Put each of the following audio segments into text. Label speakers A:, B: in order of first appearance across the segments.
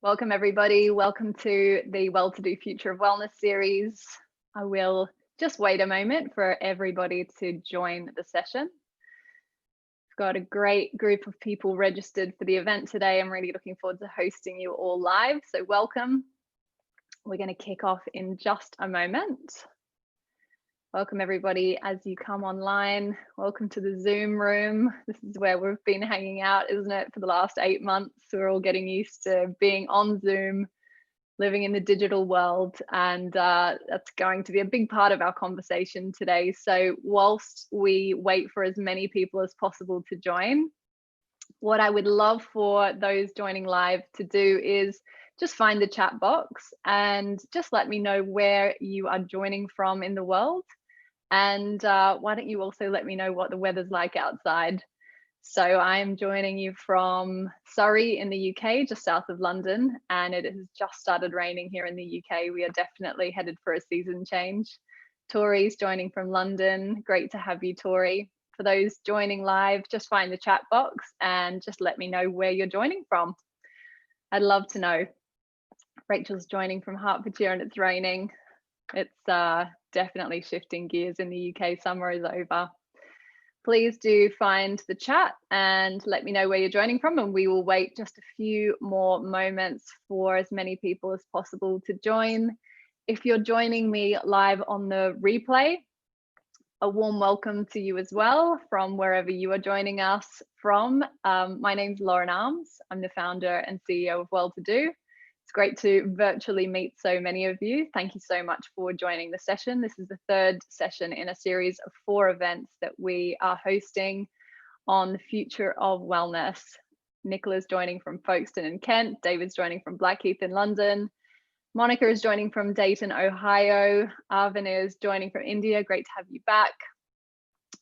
A: Welcome, everybody. Welcome to the Well-to-Do Future of Wellness series. I will just wait a moment for everybody to join the session. We've got a great group of people registered for the event today. I'm really looking forward to hosting you all live. So welcome. We're going to kick off in just a moment. Welcome, everybody, as you come online. Welcome to the Zoom room. This is where we've been hanging out, isn't it, for the last 8 months? We're all getting used to being on Zoom, living in the digital world, and that's going to be a big part of our conversation today. So whilst we wait for as many people as possible to join, what I would love for those joining live to do is just find the chat box and just let me know where you are joining from in the world. And why don't you also let me know what the weather's like outside? So I'm joining you from Surrey in the UK, just south of London, and it has just started raining here in the UK. We are definitely headed for a season change. Tori's joining from London. Great to have you, Tori. For those joining live, just find the chat box and just let me know where you're joining from. I'd love to know. Rachel's joining from Hertfordshire and it's raining. It's definitely shifting gears in the UK. Summer is over. Please do find the chat and let me know where you're joining from, and we will wait just a few more moments for as many people as possible to join. If you're joining me live on the replay, a warm welcome to you as well from wherever you are joining us from. My name's Lauren Arms. I'm the founder and CEO of Well-to-Do. It's great to virtually meet so many of you. Thank you so much for joining the session. This is the third session in a series of 4 events that we are hosting on the future of wellness. Nicola's joining from Folkestone in Kent. David's joining from Blackheath in London. Monica is joining from Dayton, Ohio. Arvin is joining from India. Great to have you back.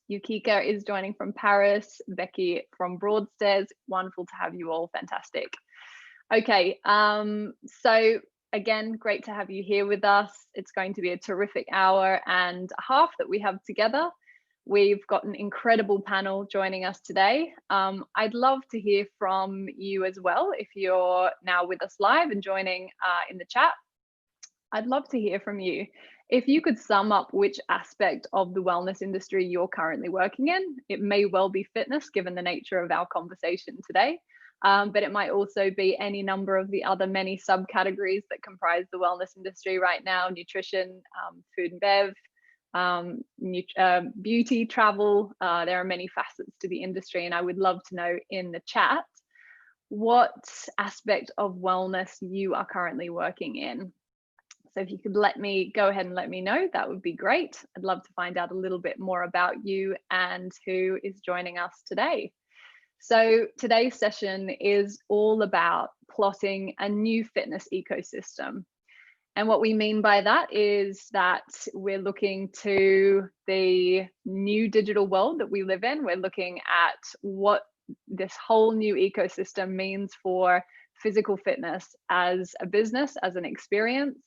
A: Yukika is joining from Paris. Becky from Broadstairs. Wonderful to have you all. Fantastic. Okay, so again, great to have you here with us. It's going to be a terrific hour and a half that we have together. We've got an incredible panel joining us today. I'd love to hear from you as well. If you're now with us live and joining in the chat, I'd love to hear from you. If you could sum up which aspect of the wellness industry you're currently working in, it may well be fitness, given the nature of our conversation today. But it might also be any number of the other many subcategories that comprise the wellness industry right now: nutrition, food and bev, beauty, travel. There are many facets to the industry, and I would love to know in the chat what aspect of wellness you are currently working in. So if you could go ahead and let me know, that would be great. I'd love to find out a little bit more about you and who is joining us today. So today's session is all about plotting a new fitness ecosystem. And what we mean by that is that we're looking to the new digital world that we live in. We're looking at what this whole new ecosystem means for physical fitness as a business, as an experience,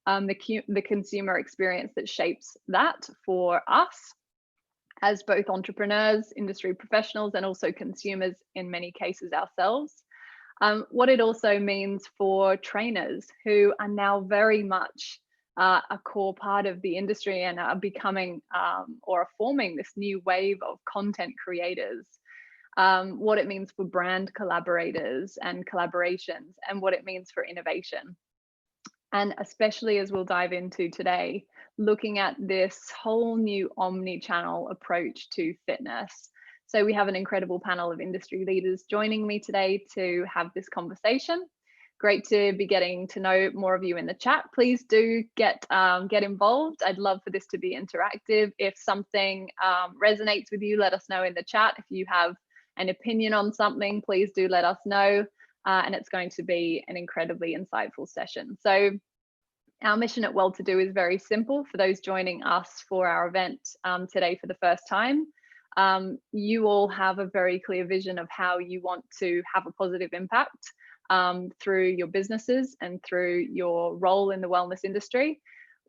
A: the consumer experience that shapes that for us as both entrepreneurs, industry professionals, and also consumers in many cases ourselves. What it also means for trainers who are now very much a core part of the industry and are becoming or are forming this new wave of content creators. What it means for brand collaborators and collaborations, and what it means for innovation. And especially as we'll dive into today, looking at this whole new omni-channel approach to fitness. So we have an incredible panel of industry leaders joining me today to have this conversation. Great to be getting to know more of you in the chat. Please do get involved. I'd love for this to be interactive. If something resonates with you, let us know in the chat. If you have an opinion on something, please do let us know. And it's going to be an incredibly insightful session. So our mission at Well-to-Do is very simple. For those joining us for our event today for the first time, you all have a very clear vision of how you want to have a positive impact through your businesses and through your role in the wellness industry.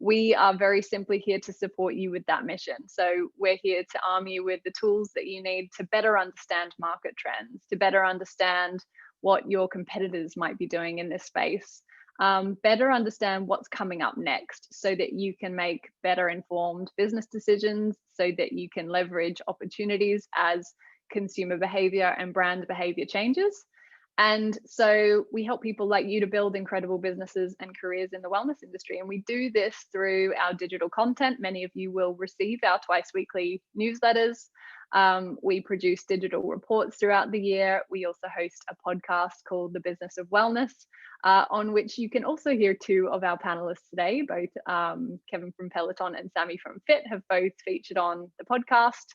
A: We are very simply here to support you with that mission. So we're here to arm you with the tools that you need to better understand market trends, to better understand what your competitors might be doing in this space. Better understand what's coming up next so that you can make better informed business decisions, so that you can leverage opportunities as consumer behavior and brand behavior changes. And so we help people like you to build incredible businesses and careers in the wellness industry. And we do this through our digital content. Many of you will receive our twice weekly newsletters. We produce digital reports throughout the year. We also host a podcast called The Business of Wellness, on which you can also hear two of our panelists today. Both Kevin from Peloton and Sammy from Fit have both featured on the podcast.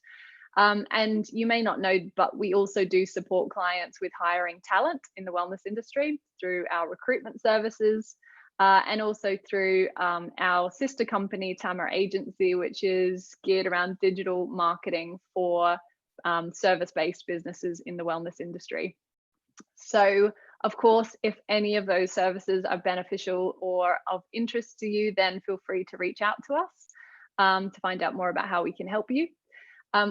A: And you may not know, but we also do support clients with hiring talent in the wellness industry through our recruitment services, and also through our sister company, Tamara Agency, which is geared around digital marketing for service-based businesses in the wellness industry. So, of course, if any of those services are beneficial or of interest to you, then feel free to reach out to us to find out more about how we can help you.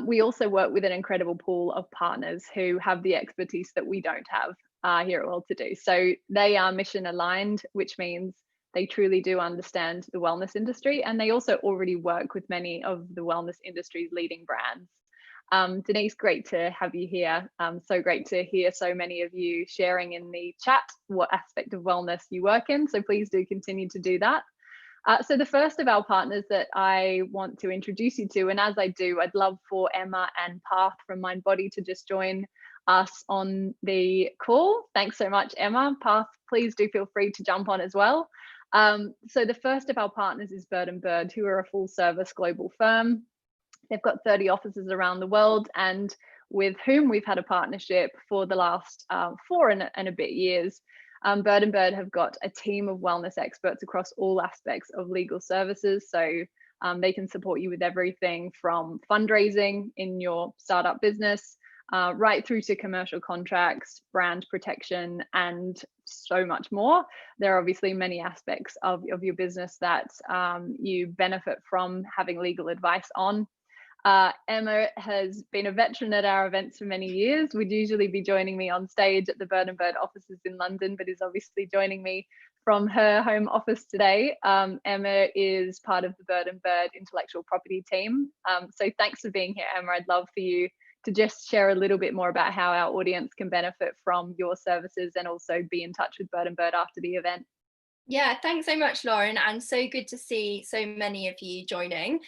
A: We also work with an incredible pool of partners who have the expertise that we don't have here at WELLTODO. So they are mission aligned, which means they truly do understand the wellness industry, and they also already work with many of the wellness industry's leading brands. Denise, great to have you here. So great to hear so many of you sharing in the chat what aspect of wellness you work in. So please do continue to do that. So the first of our partners that I want to introduce you to, and as I do, I'd love for Emma and Path from MindBody to just join us on the call. Thanks so much, Emma. Path, please do feel free to jump on as well. So the first of our partners is Bird & Bird, who are a full service global firm. They've got 30 offices around the world, and with whom we've had a partnership for the last 4 and a bit years. Bird & Bird have got a team of wellness experts across all aspects of legal services. So they can support you with everything from fundraising in your startup business, right through to commercial contracts, brand protection, and so much more. There are obviously many aspects of your business that you benefit from having legal advice on. Emma has been a veteran at our events for many years. Would usually be joining me on stage at the Bird & Bird offices in London, but is obviously joining me from her home office today. Emma is part of the Bird & Bird intellectual property team. So thanks for being here, Emma. I'd love for you to just share a little bit more about how our audience can benefit from your services and also be in touch with Bird & Bird after the event.
B: Yeah, thanks so much, Lauren, and so good to see so many of you joining.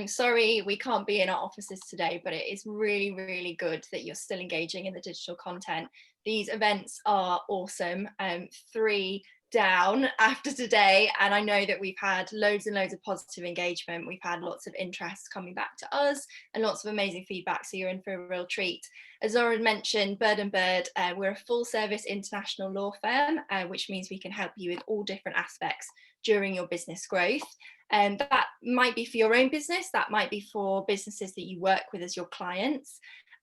B: Sorry we can't be in our offices today, but it is really, really good that you're still engaging in the digital content. These events are awesome. 3 down after today, and I know that we've had loads and loads of positive engagement. We've had lots of interest coming back to us and lots of amazing feedback, so you're in for a real treat. As Lauren mentioned, Bird & Bird, we're a full service international law firm, which means we can help you with all different aspects during your business growth. And that might be for your own business, that might be for businesses that you work with as your clients.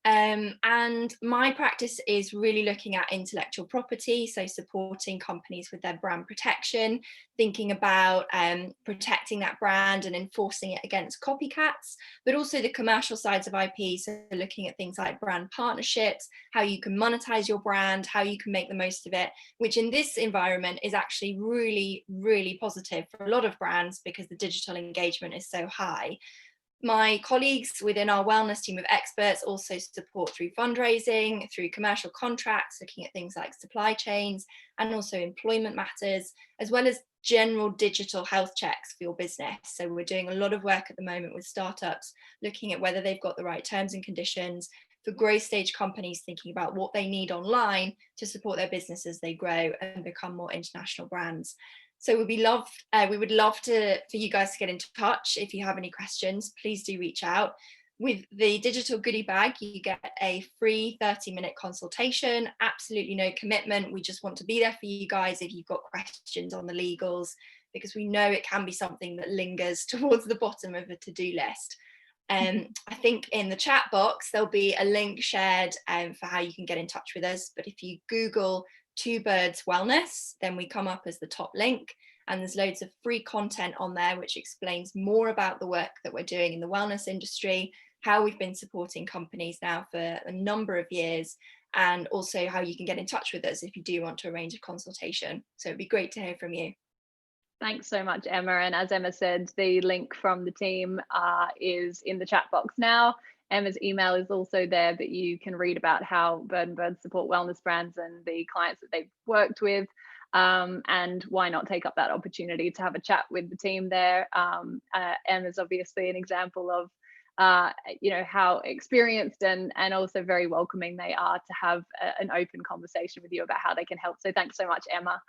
B: And my practice is really looking at intellectual property, so supporting companies with their brand protection, thinking about protecting that brand and enforcing it against copycats, but also the commercial sides of IP, so looking at things like brand partnerships, how you can monetize your brand, how you can make the most of it, which in this environment is actually really, really positive for a lot of brands because the digital engagement is so high. My colleagues within our wellness team of experts also support through fundraising, through commercial contracts, looking at things like supply chains and also employment matters, as well as general digital health checks for your business. So we're doing a lot of work at the moment with startups, looking at whether they've got the right terms and conditions, for growth stage companies thinking about what they need online to support their business as they grow and become more international brands. So we would love for you guys to get in touch. If you have any questions, please do reach out. With the digital goodie bag, you get a free 30-minute consultation, absolutely no commitment. We just want to be there for you guys if you've got questions on the legals, because we know it can be something that lingers towards the bottom of the to-do list. I think in the chat box, there'll be a link shared for how you can get in touch with us. But if you Google Two Birds Wellness, then we come up as the top link, and there's loads of free content on there which explains more about the work that we're doing in the wellness industry, how we've been supporting companies now for a number of years, and also how you can get in touch with us if you do want to arrange a consultation. So it'd be great to hear from you.
A: Thanks so much, Emma. And as Emma said, the link from the team is in the chat box now. Emma's email is also there, but you can read about how Bird and Bird support wellness brands and the clients that they've worked with. And why not take up that opportunity to have a chat with the team there. Emma's obviously an example of how experienced and also very welcoming they are to have an open conversation with you about how they can help. So thanks so much, Emma.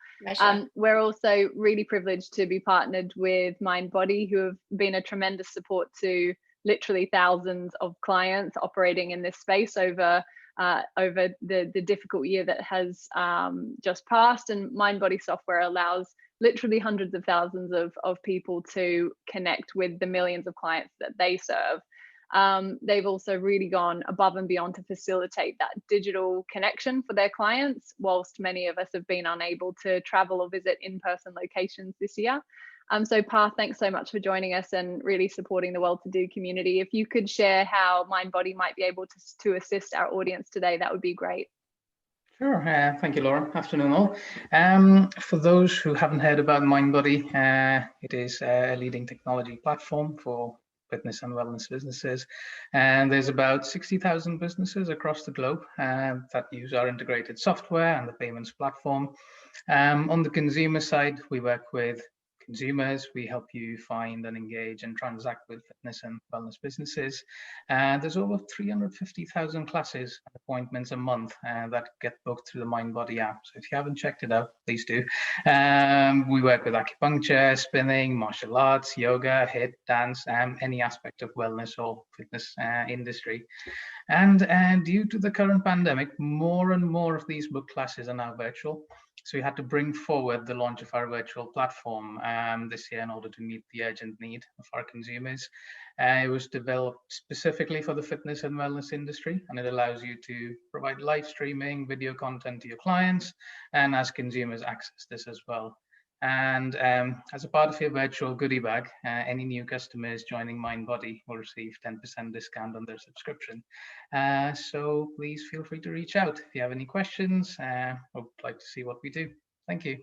A: We're also really privileged to be partnered with MindBody, who have been a tremendous support to literally thousands of clients operating in this space over the difficult year that has just passed. And MindBody software allows literally hundreds of thousands of people to connect with the millions of clients that they serve. They've also really gone above and beyond to facilitate that digital connection for their clients, whilst many of us have been unable to travel or visit in-person locations this year. So Parth, thanks so much for joining us and really supporting the Well-to-Do community. If you could share how MindBody might be able to assist our audience today, that would be great.
C: Sure. Thank you, Laura. Afternoon, all. For those who haven't heard about MindBody, it is a leading technology platform for fitness and wellness businesses. And there's about 60,000 businesses across the globe that use our integrated software and the payments platform. On the consumer side, we work with consumers. We help you find and engage and transact with fitness and wellness businesses. There's over 350,000 classes and appointments a month that get booked through the MindBody app. So if you haven't checked it out, please do. We work with acupuncture, spinning, martial arts, yoga, HIIT, dance, any aspect of wellness or fitness industry. And due to the current pandemic, more and more of these book classes are now virtual. So we had to bring forward the launch of our virtual platform this year in order to meet the urgent need of our consumers. It was developed specifically for the fitness and wellness industry, and it allows you to provide live streaming, video content to your clients, and as consumers access this as well. And as a part of your virtual goodie bag, any new customers joining MindBody will receive 10% discount on their subscription. So please feel free to reach out if you have any questions or would like to see what we do. Thank you.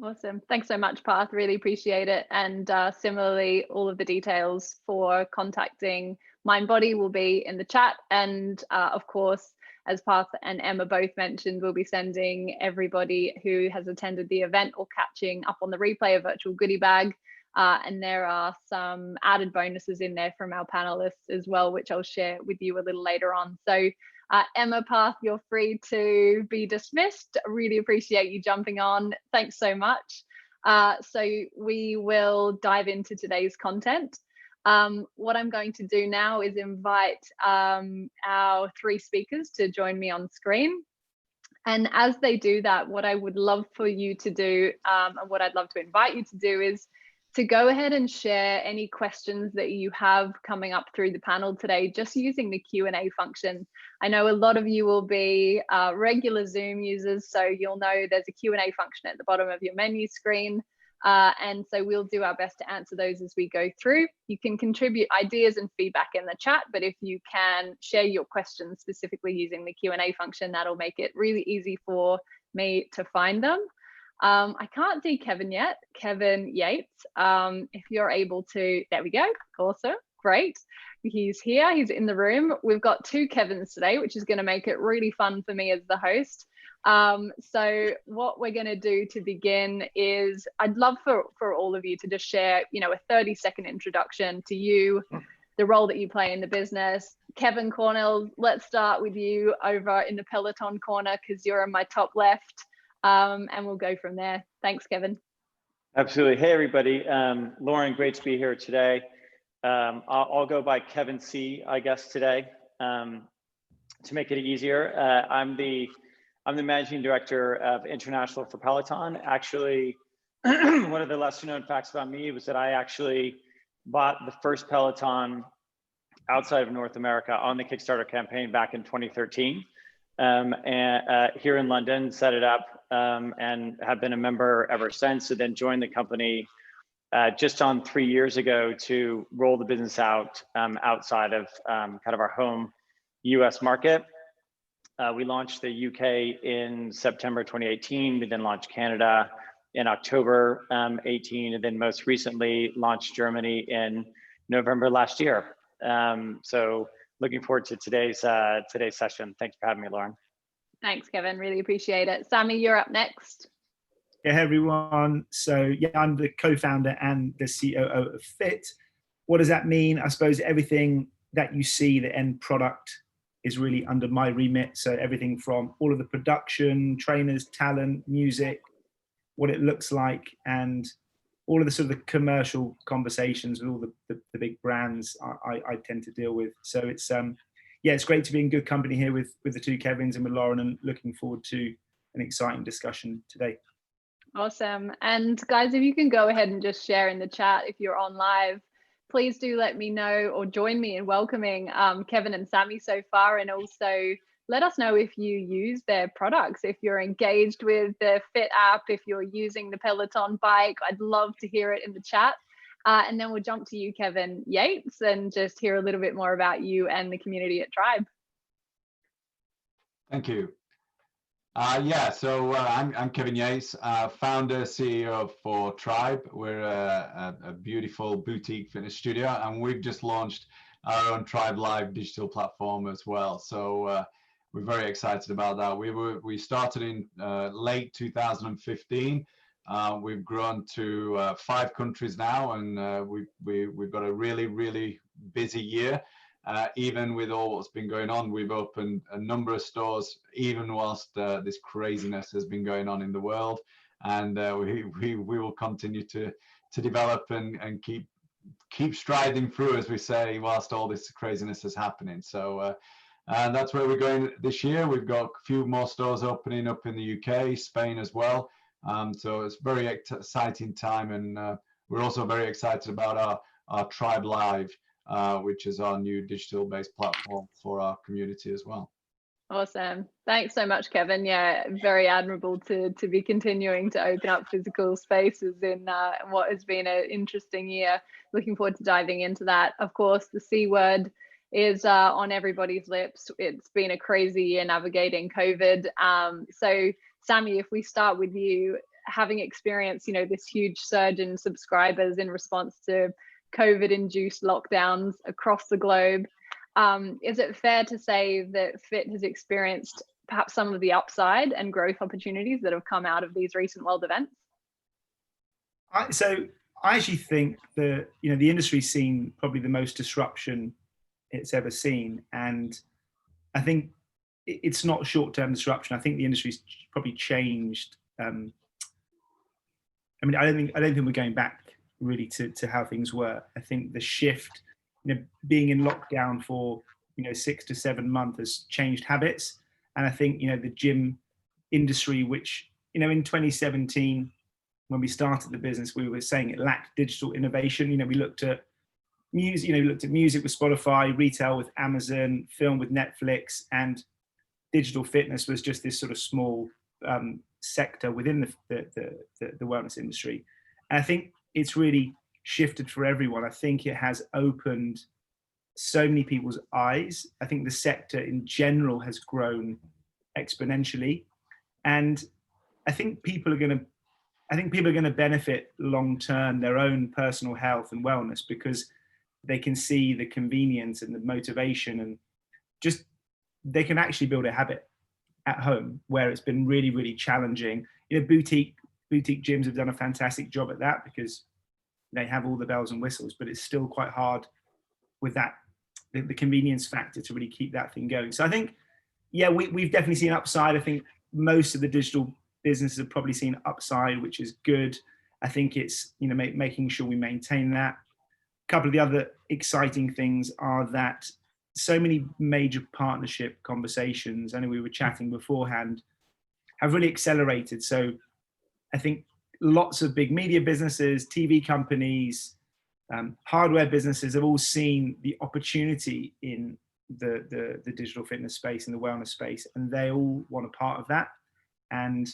A: Awesome. Thanks so much, Parth. Really appreciate it. And similarly, all of the details for contacting MindBody will be in the chat. And of course, as Parth and Emma both mentioned, we'll be sending everybody who has attended the event or catching up on the replay a virtual goodie bag. And there are some added bonuses in there from our panelists as well, which I'll share with you a little later on. So Emma, Parth, you're free to be dismissed. I really appreciate you jumping on. Thanks so much. So we will dive into today's content. What I'm going to do now is invite our three speakers to join me on screen. And as they do that, what I would love for you to do, and what I'd love to invite you to do, is to go ahead and share any questions that you have coming up through the panel today, just using the Q&A function. I know a lot of you will be regular Zoom users, so you'll know there's a Q&A function at the bottom of your menu screen. And so we'll do our best to answer those as we go through. You can contribute ideas and feedback in the chat, but if you can share your questions specifically using the Q&A function, that'll make it really easy for me to find them. I can't see Kevin yet, Kevin Yates. If you're able to, there we go, awesome, great. He's here, he's in the room. We've got two Kevins today, which is gonna make it really fun for me as the host. So what we're going to do to begin is I'd love for all of you to just share, a 30-second introduction to you, the role that you play in the business. Kevin Cornell, let's start with you over in the Peloton corner because you're in my top left, and we'll go from there. Thanks, Kevin.
D: Absolutely. Hey, everybody. Lauren, great to be here today. I'll go by Kevin C, I guess, today to make it easier. I'm the managing director of international for Peloton. Actually, one of the lesser known facts about me was that I actually bought the first Peloton outside of North America on the Kickstarter campaign back in 2013, and here in London, set it up and have been a member ever since. So then joined the company just on 3 years ago to roll the business out outside of kind of our home US market. We launched the UK in September 2018. We then launched Canada in October 18, and then most recently launched Germany in November last year. So looking forward to today's session. Thanks for having me, Lauren.
A: Thanks, Kevin. Really appreciate it. Sammy, you're up next.
E: Yeah, hey everyone. So yeah, I'm the co-founder and the COO of Fit. What does that mean? I suppose everything that you see, the end product, is really under my remit. So everything from all of the production, trainers, talent, music, what it looks like, and all of the sort of the commercial conversations with all the big brands I tend to deal with. So it's yeah, it's great to be in good company here with the two Kevins and with Lauren, and looking forward to an exciting discussion today.
A: Awesome. And guys, if you can go ahead and just share in the chat if you're on live, please do let me know or join me in welcoming Kevin and Sammy so far, and also let us know if you use their products, if you're engaged with the Fit app, if you're using the Peloton bike. I'd love to hear it in the chat. And then we'll jump to you, Kevin Yates, and just hear a little bit more about you and the community at Tribe.
F: Thank you. Yeah, so I'm Kevin Yates, founder, CEO for Tribe. We're a beautiful boutique fitness studio, and we've just launched our own Tribe Live digital platform as well. So we're very excited about that. We started in late 2015. We've grown to 5 countries now, and we've got a really busy year. Even with all what's been going on, we've opened a number of stores, even whilst this craziness has been going on in the world. And we will continue to develop and keep striding through, as we say, whilst all this craziness is happening. So and that's where we're going this year. We've got a few more stores opening up in the UK, Spain as well. So it's a very exciting time, and we're also very excited about our Tribe Live, which is our new digital-based platform for our community as well.
A: Awesome. Thanks so much, Kevin. Yeah, very admirable to be continuing to open up physical spaces in what has been an interesting year. Looking forward to diving into that. Of course, the C word is on everybody's lips. It's been a crazy year navigating COVID. So Sammy, if we start with you, having experienced, this huge surge in subscribers in response to COVID-induced lockdowns across the globe, is it fair to say that Fit has experienced perhaps some of the upside and growth opportunities that have come out of these recent world events?
E: So I actually think that the industry's seen probably the most disruption it's ever seen, and I think it's not short-term disruption. I think the industry's probably changed. I don't think we're going back really to how things were. I think the shift, being in lockdown for 6 to 7 months has changed habits, and I think the gym industry, which in 2017 when we started the business, we were saying it lacked digital innovation. We looked at music, music with Spotify, retail with Amazon, film with Netflix, and digital fitness was just this sort of small sector within the wellness industry. And I think it's really shifted for everyone. I think it has opened so many people's eyes. I think the sector in general has grown exponentially, and I think people are going to benefit long term their own personal health and wellness, because they can see the convenience and the motivation, and just they can actually build a habit at home where it's been really challenging. Boutique gyms have done a fantastic job at that because they have all the bells and whistles, but it's still quite hard with that, the convenience factor, to really keep that thing going. So I think, yeah, we've definitely seen upside. I think most of the digital businesses have probably seen upside, which is good. I think it's, making sure we maintain that. A couple of the other exciting things are that so many major partnership conversations, I know we were chatting beforehand, have really accelerated. So I think lots of big media businesses, TV companies, hardware businesses have all seen the opportunity in the digital fitness space and the wellness space, and they all want a part of that. And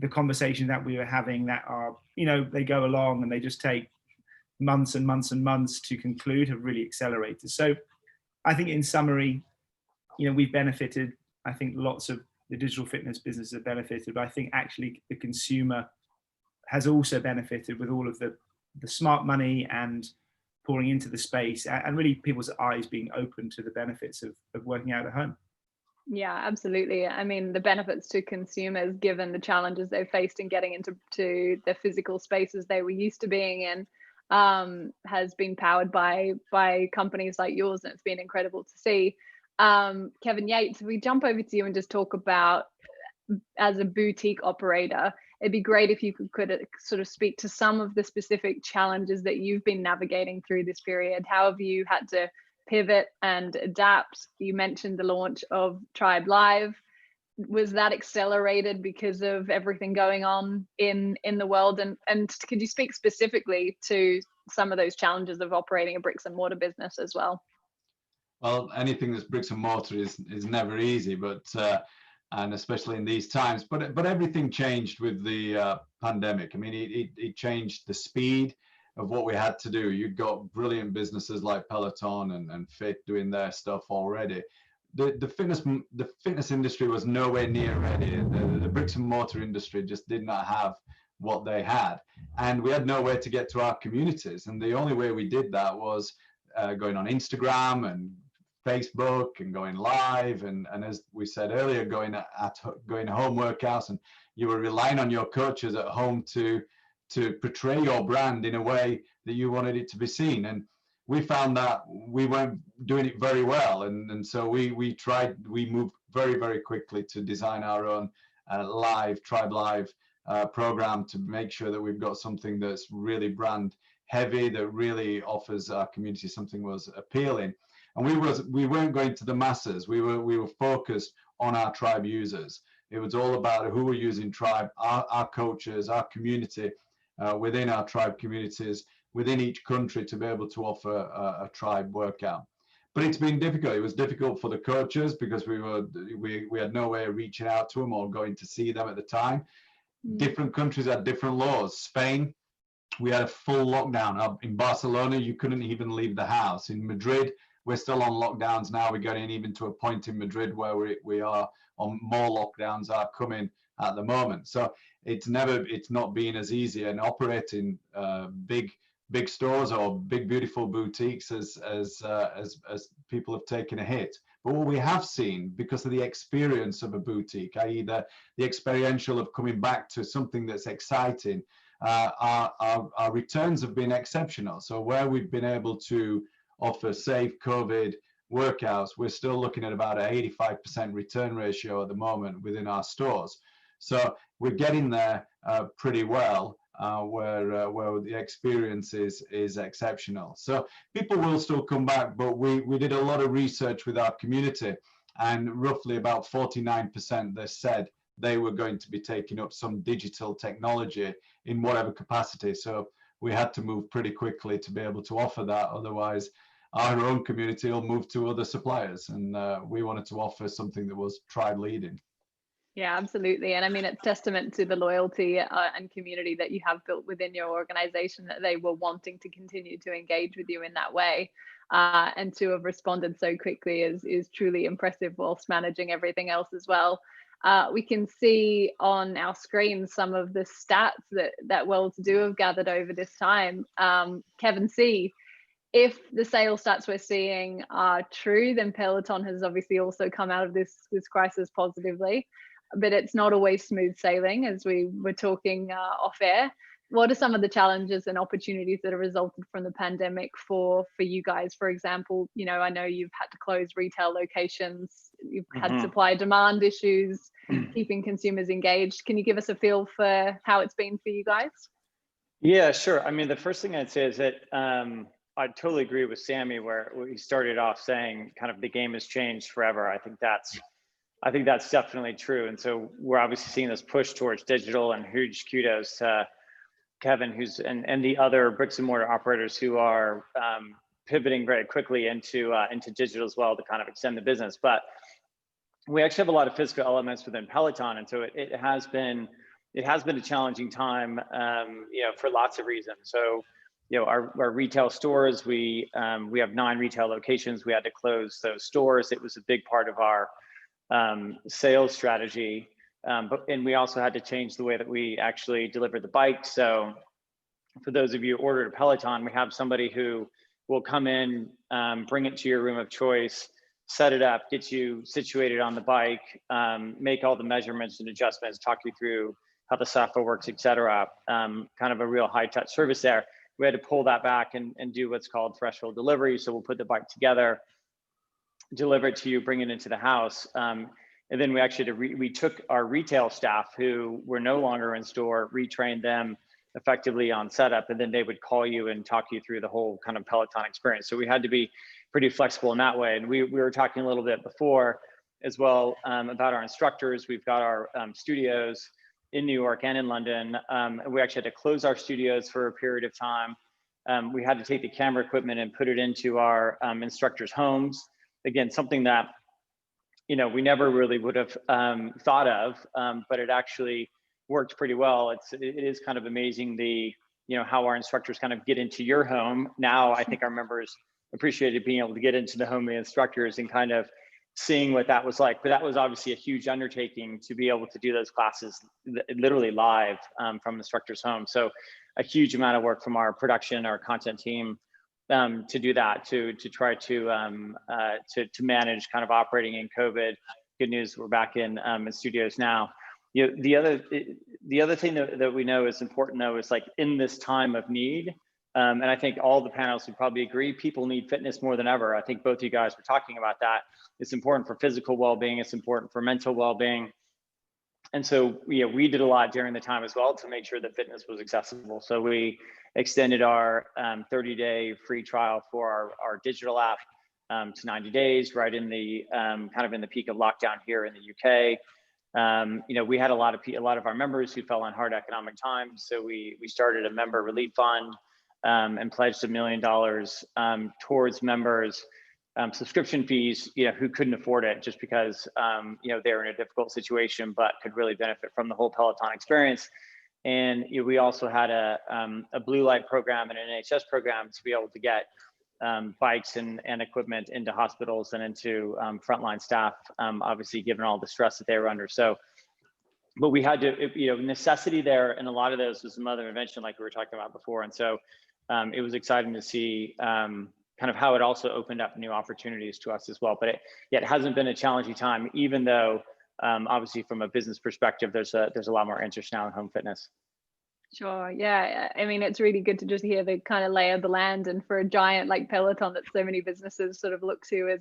E: the conversation that we were having that are, they go along and they just take months and months and months to conclude have really accelerated. So I think in summary, we've benefited. I think lots of the digital fitness business have benefited, but I think actually the consumer has also benefited with all of the smart money and pouring into the space, and really people's eyes being open to the benefits of working out at home.
A: Yeah, absolutely. I mean, the benefits to consumers, given the challenges they've faced in getting into the physical spaces they were used to being in, has been powered by companies like yours, and it's been incredible to see. Kevin Yates, if we jump over to you and just talk about, as a boutique operator, it'd be great if you could sort of speak to some of the specific challenges that you've been navigating through this period. How have you had to pivot and adapt? You mentioned the launch of Tribe Live. Was that accelerated because of everything going on in the world? And could you speak specifically to some of those challenges of operating a bricks and mortar business as well?
F: Well, anything that's bricks and mortar is never easy, but and especially in these times. But everything changed with the pandemic. I mean, it changed the speed of what we had to do. You've got brilliant businesses like Peloton and Fit doing their stuff already. The fitness industry was nowhere near ready. The bricks and mortar industry just did not have what they had, and we had nowhere to get to our communities. And the only way we did that was going on Instagram and Facebook and going live, and as we said earlier, going home workouts, and you were relying on your coaches at home to portray your brand in a way that you wanted it to be seen. And we found that we weren't doing it very well, and so we moved very, very quickly to design our own Tribe Live program, to make sure that we've got something that's really brand heavy, that really offers our community something was appealing. And we weren't going to the masses. We were focused on our Tribe users. It was all about who were using Tribe, our coaches, our community, within our Tribe communities, within each country, to be able to offer a Tribe workout. But it's been difficult. It was difficult for the coaches because we had no way of reaching out to them or going to see them at the time. Different countries had different laws. Spain, we had a full lockdown. In Barcelona, you couldn't even leave the house. In Madrid, we're still on lockdowns now. We're getting even to a point in Madrid where we are on more lockdowns are coming at the moment. So it's not been as easy, and operating big stores or big beautiful boutiques as people have taken a hit. But what we have seen, because of the experience of a boutique, i.e. the experiential of coming back to something that's exciting, our returns have been exceptional. So where we've been able to offer safe COVID workouts, we're still looking at about an 85% return ratio at the moment within our stores. So we're getting there pretty well, where the experience is exceptional. So people will still come back, but we did a lot of research with our community, and roughly about 49% they said they were going to be taking up some digital technology in whatever capacity. So we had to move pretty quickly to be able to offer that. Otherwise, our own community will move to other suppliers, and we wanted to offer something that was Tribe leading.
A: Yeah, absolutely. And I mean, it's testament to the loyalty and community that you have built within your organization, that they were wanting to continue to engage with you in that way. And to have responded so quickly is truly impressive, whilst managing everything else as well. We can see on our screen some of the stats that WELLTODO have gathered over this time. Kevin C., if the sales stats we're seeing are true, then Peloton has obviously also come out of this crisis positively, but it's not always smooth sailing, as we were talking off air. What are some of the challenges and opportunities that have resulted from the pandemic for you guys? For example, I know you've had to close retail locations, you've had supply demand issues, keeping consumers engaged. Can you give us a feel for how it's been for you guys?
D: Yeah, sure. I mean, the first thing I'd say is that I totally agree with Sammy, where he started off saying kind of the game has changed forever. I think that's definitely true. And so we're obviously seeing this push towards digital, and huge kudos to Kevin, and the other bricks and mortar operators who are pivoting very quickly into digital as well, to kind of extend the business. But we actually have a lot of physical elements within Peloton, and so it has been a challenging time, for lots of reasons. So our retail stores. We have 9 retail locations. We had to close those stores. It was a big part of our sales strategy. And we also had to change the way that we actually delivered the bike. So for those of you who ordered a Peloton, we have somebody who will come in, bring it to your room of choice, set it up, get you situated on the bike, make all the measurements and adjustments, talk you through how the software works, et cetera. Kind of a real high touch service there. We had to pull that back and do what's called threshold delivery. So we'll put the bike together, deliver it to you, bring it into the house. And then we actually we took our retail staff who were no longer in store, retrained them effectively on setup, and then they would call you and talk you through the whole kind of Peloton experience. So we had to be pretty flexible in that way. And we were talking a little bit before as well about our instructors. We've got our studios in New York and in London. We actually had to close our studios for a period of time. We had to take the camera equipment and put it into our instructors' homes. Again, something that we never really would have thought of, but it actually worked pretty well. It is kind of amazing how our instructors kind of get into your home. Now I think our members appreciated being able to get into the home of the instructors and kind of seeing what that was like. But that was obviously a huge undertaking to be able to do those classes literally live from instructors' home. So a huge amount of work from our production, our content team, to do that, to try to manage kind of operating in COVID. Good news, we're back in studios now. The other thing that we know is important though is like in this time of need, and I think all the panels would probably agree, people need fitness more than ever. I think both of you guys were talking about that. It's important for physical well-being. It's important for mental well-being. And so we did a lot during the time as well to make sure that fitness was accessible. So we extended our 30-day free trial for our digital app to 90 days, right in the kind of in the peak of lockdown here in the UK. We had a lot of our members who fell on hard economic times. So we started a member relief fund and pledged $1 million towards members' subscription fees, who couldn't afford it just because, they were in a difficult situation, but could really benefit from the whole Peloton experience. And we also had a blue light program and an NHS program to be able to get bikes and equipment into hospitals and into frontline staff, obviously given all the stress that they were under. So, but we had to, necessity there, and a lot of those was the mother invention, like we were talking about before. And so it was exciting to see kind of how it also opened up new opportunities to us as well. But it hasn't been a challenging time, even though obviously from a business perspective, there's a lot more interest now in home fitness.
A: Sure. Yeah. I mean, it's really good to just hear the kind of lay of the land, and for a giant like Peloton that so many businesses sort of look to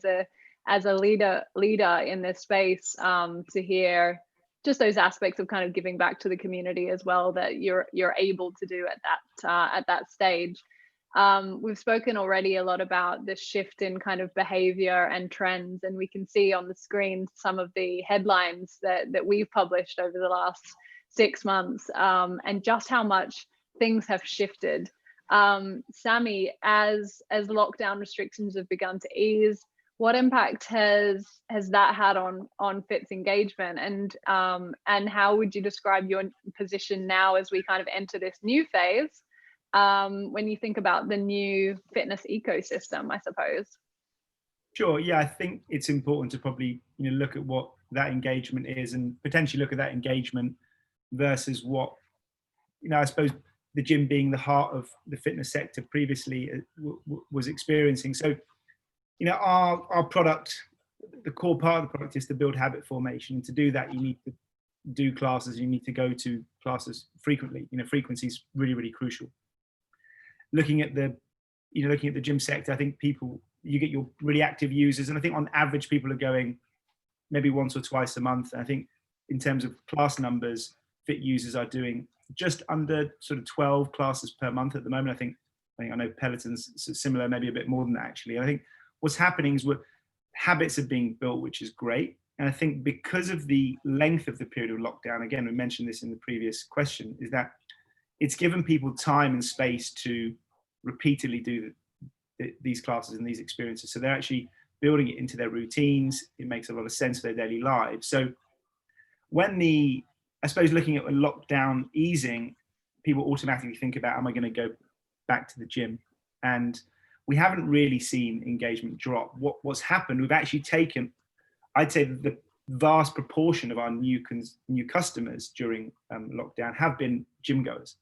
A: as a leader in this space, to hear just those aspects of kind of giving back to the community as well that you're able to do at that stage. We've spoken already a lot about the shift in kind of behavior and trends, and we can see on the screen some of the headlines that we've published over the last 6 months, and just how much things have shifted. Sammy, as lockdown restrictions have begun to ease, what impact has that had on Fit's engagement, and how would you describe your position now as we kind of enter this new phase, when you think about the new fitness ecosystem, I suppose?
E: Sure. Yeah, I think it's important to probably look at what that engagement is, and potentially look at that engagement versus what I suppose the gym, being the heart of the fitness sector previously, was experiencing. So our product, the core part of the product is to build habit formation. And to do that, you need to do classes, you need to go to classes frequently. Frequency is really, really crucial. Looking at the gym sector, I think you get your really active users, and I think on average people are going maybe once or twice a month. And I think in terms of class numbers, Fit users are doing just under sort of 12 classes per month at the moment. I know Peloton's similar, maybe a bit more than that actually. And I think what's happening is habits are being built, which is great. And I think because of the length of the period of lockdown, again, we mentioned this in the previous question, is that it's given people time and space to repeatedly do these classes and these experiences. So they're actually building it into their routines. It makes a lot of sense for their daily lives. So when I suppose looking at a lockdown easing, people automatically think about, am I going to go back to the gym. And we haven't really seen engagement drop. What's happened, we've actually taken, I'd say the vast proportion of our new customers during lockdown have been gym goers.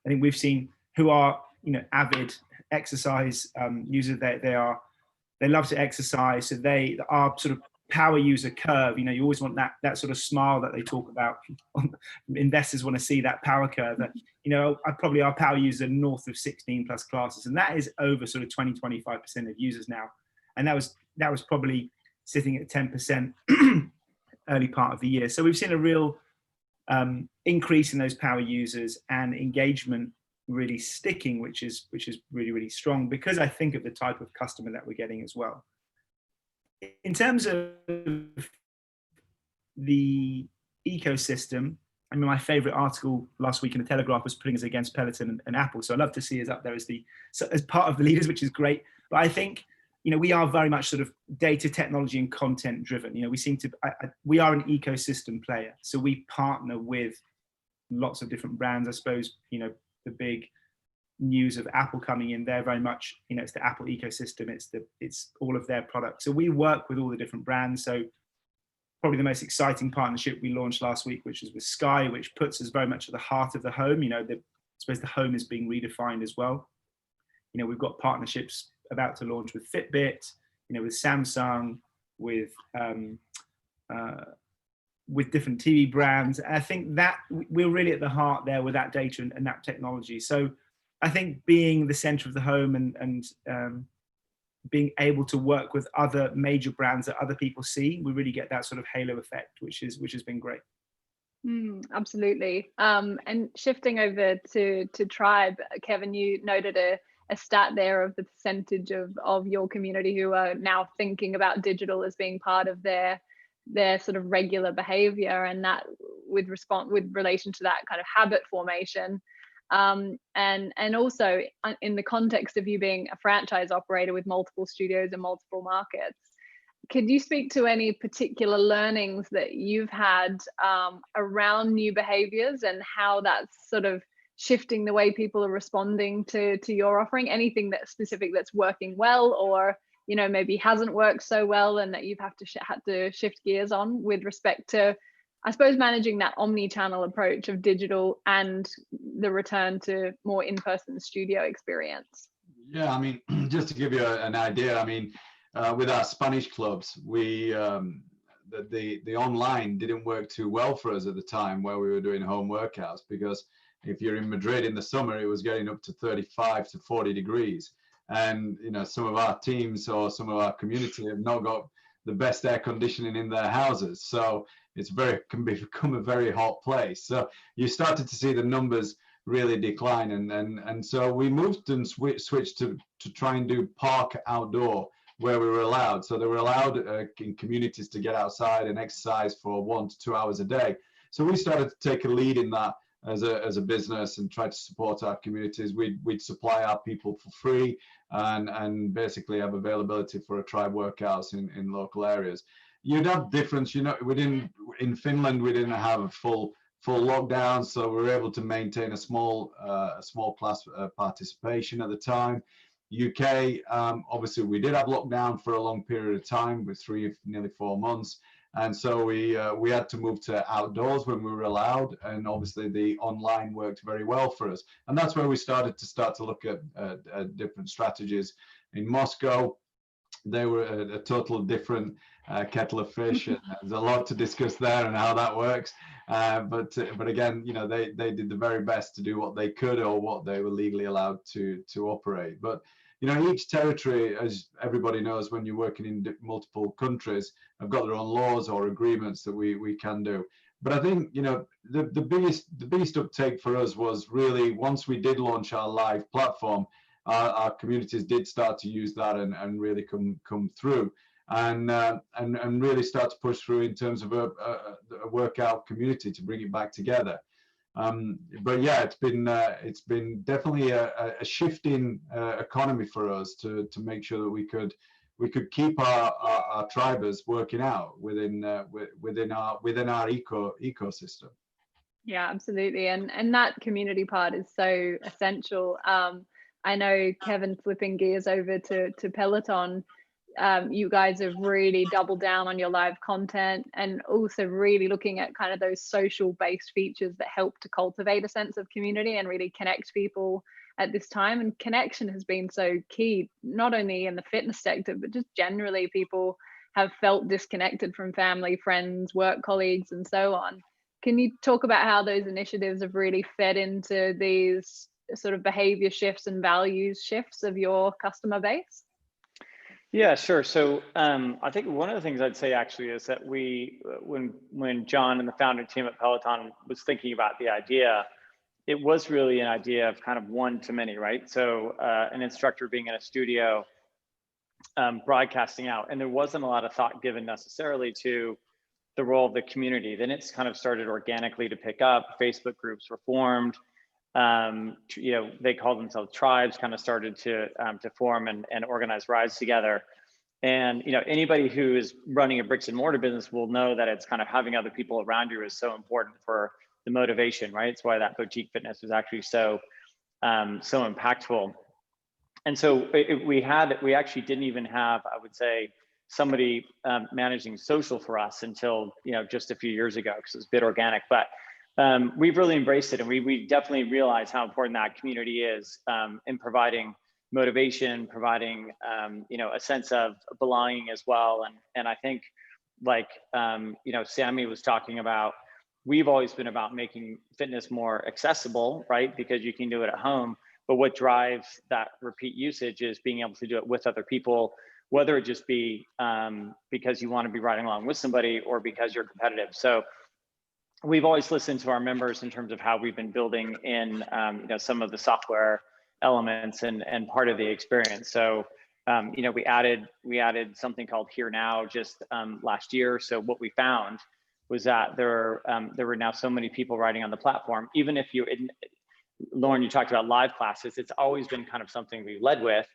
E: I think we've seen who are, you know, avid exercise users. They love to exercise, so they are sort of power user curve. You know, you always want that sort of smile that they talk about. Investors want to see that power curve. That, you know, probably our power user north of 16 plus classes, and that is over sort of 20-25% of users now. And that was probably sitting at 10% early part of the year. So we've seen a real increase in those power users and engagement really sticking, which is really, really strong, because I think of the type of customer that we're getting as well. In terms of the ecosystem, I mean, my favorite article last week in the Telegraph was putting us against Peloton and Apple. So I'd love to see us up there as part of the leaders, which is great. But I think, you know, we are very much sort of data, technology, and content driven. You know, we are an ecosystem player. So we partner with lots of different brands. I suppose, you know, the big news of Apple coming in, they're very much, you know, it's the Apple ecosystem. It's all of their products. So we work with all the different brands. So probably the most exciting partnership we launched last week, which is with Sky, which puts us very much at the heart of the home. You know, I suppose the home is being redefined as well. You know, we've got partnerships about to launch with Fitbit, you know, with Samsung, with different TV brands. And I think that we're really at the heart there with that data and that technology. So I think being the center of the home and being able to work with other major brands that other people see, we really get that sort of halo effect, which has been great.
A: Absolutely. And shifting over to Tribe, Kevin, you noted a stat there of the percentage of your community who are now thinking about digital as being part of their sort of regular behavior, and that with relation to that kind of habit formation. And also in the context of you being a franchise operator with multiple studios and multiple markets, could you speak to any particular learnings that you've had around new behaviors and how that's sort of shifting the way people are responding to your offering? Anything that's specific that's working well, or, you know, maybe hasn't worked so well and that you've had to shift gears on with respect to, I suppose, managing that omni-channel approach of digital and the return to more in-person studio experience?
F: Yeah, I mean, just to give you an idea, I mean, with our Spanish clubs, we the online didn't work too well for us at the time where we were doing home workouts, because if you're in Madrid in the summer, it was getting up to 35 to 40 degrees. And, you know, some of our teams or some of our community have not got the best air conditioning in their houses. So it's can become a very hot place. So you started to see the numbers really decline. And so we moved and switched to try and do park outdoor where we were allowed. So they were allowed in communities to get outside and exercise for 1 to 2 hours a day. So we started to take a lead in that as a business and try to support our communities. We'd supply our people for free and basically have availability for a Tribe workouts in local areas. You'd have difference, you know, in Finland, we didn't have a full lockdown, so we were able to maintain a small class participation at the time. UK, obviously we did have lockdown for a long period of time with nearly 4 months. And so we had to move to outdoors when we were allowed, and obviously the online worked very well for us. And that's where we started to look at different strategies. In Moscow, they were a total different kettle of fish, and there's a lot to discuss there and how that works. But again, you know, they did the very best to do what they could or what they were legally allowed to operate. But you know, each territory, as everybody knows, when you're working in multiple countries, have got their own laws or agreements that we can do. But I think, you know, the biggest uptake for us was really once we did launch our live platform, our communities did start to use that and really come through and really start to push through in terms of a workout community to bring it back together. But yeah, it's been definitely a shifting economy for us to make sure that we could keep our tribers working out within our ecosystem.
A: Yeah, absolutely. And that community part is so essential. I know, Kevin, flipping gears over to Peloton, you guys have really doubled down on your live content and also really looking at kind of those social based features that help to cultivate a sense of community and really connect people at this time. And connection has been so key, not only in the fitness sector, but just generally people have felt disconnected from family, friends, work colleagues, and so on. Can you talk about how those initiatives have really fed into these sort of behavior shifts and values shifts of your customer base?
D: Yeah, sure. So I think one of the things I'd say actually is that when John and the founding team at Peloton was thinking about the idea, it was really an idea of kind of one to many, right? So an instructor being in a studio, broadcasting out, and there wasn't a lot of thought given necessarily to the role of the community. Then it's kind of started organically to pick up. Facebook groups were formed. They called themselves tribes, kind of started to form and organize rides together. And anybody who is running a bricks and mortar business will know that it's kind of having other people around you is so important for the motivation, right? It's why that boutique fitness was actually so impactful. And so we actually didn't even have, I would say, somebody managing social for us until just a few years ago, because it was a bit organic. But we've really embraced it, and we definitely realize how important that community is in providing motivation, providing a sense of belonging as well. And I think, like Sammy was talking about, we've always been about making fitness more accessible, right? Because you can do it at home. But what drives that repeat usage is being able to do it with other people, whether it just be because you want to be riding along with somebody or because you're competitive. So we've always listened to our members in terms of how we've been building in some of the software elements and part of the experience. So we added something called Here Now just last year. So what we found was that there were now so many people riding on the platform. Even if Lauren, you talked about live classes, it's always been kind of something we led with,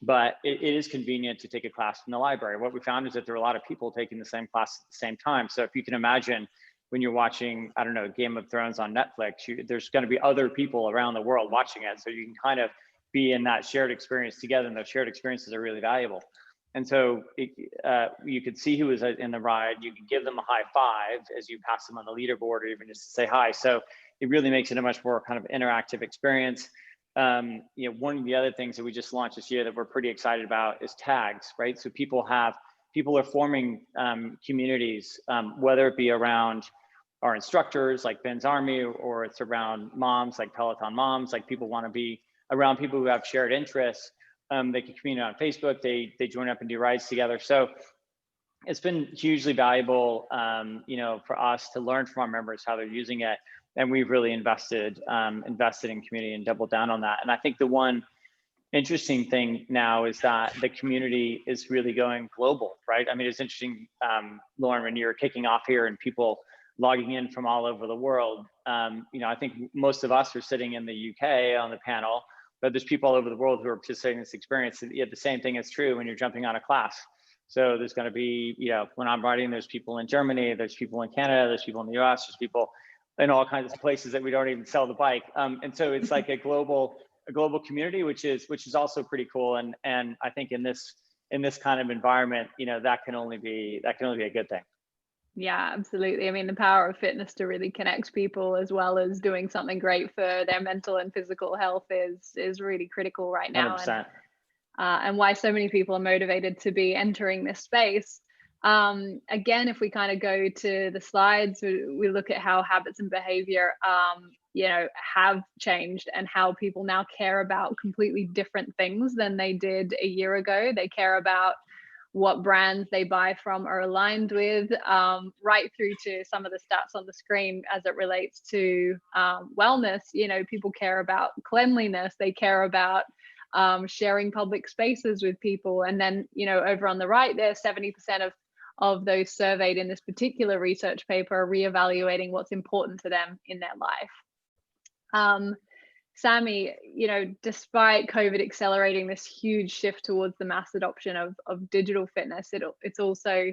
D: but it is convenient to take a class from the library. What we found is that there are a lot of people taking the same class at the same time. So if you can imagine, when you're watching, I don't know, Game of Thrones on Netflix, there's going to be other people around the world watching it. So you can kind of be in that shared experience together, and those shared experiences are really valuable. And so you could see who was in the ride. You could give them a high five as you pass them on the leaderboard, or even just to say hi. So it really makes it a much more kind of interactive experience. One of the other things that we just launched this year that we're pretty excited about is tags, right? So people are forming communities, whether it be around our instructors like Ben's Army, or it's around moms like Peloton Moms. Like, people want to be around people who have shared interests. They can communicate on Facebook. They join up and do rides together. So it's been hugely valuable, for us to learn from our members how they're using it, and we've really invested in community and doubled down on that. And I think the one interesting thing now is that the community is really going global, right? I mean, it's interesting, Lauren, when you're kicking off here and people logging in from all over the world. I think most of us are sitting in the UK on the panel, but there's people all over the world who are participating in this experience. And yet the same thing is true when you're jumping on a class. So there's going to be, when I'm riding, there's people in Germany, there's people in Canada, there's people in the US, there's people in all kinds of places that we don't even sell the bike. And so it's like a global community, which is also pretty cool. And I think in this kind of environment, that can only be a good thing.
A: Yeah, absolutely. I mean, the power of fitness to really connect people, as well as doing something great for their mental and physical health, is really critical right now.
D: 100%.
A: And why so many people are motivated to be entering this space. Again, if we kind of go to the slides, we look at how habits and behavior, have changed, and how people now care about completely different things than they did a year ago. They care about what brands they buy from are aligned with, right through to some of the stats on the screen as it relates to wellness. People care about cleanliness. They care about sharing public spaces with people. And then, over on the right there, 70% of those surveyed in this particular research paper are reevaluating what's important to them in their life. Sammy, despite COVID accelerating this huge shift towards the mass adoption of digital fitness, it's also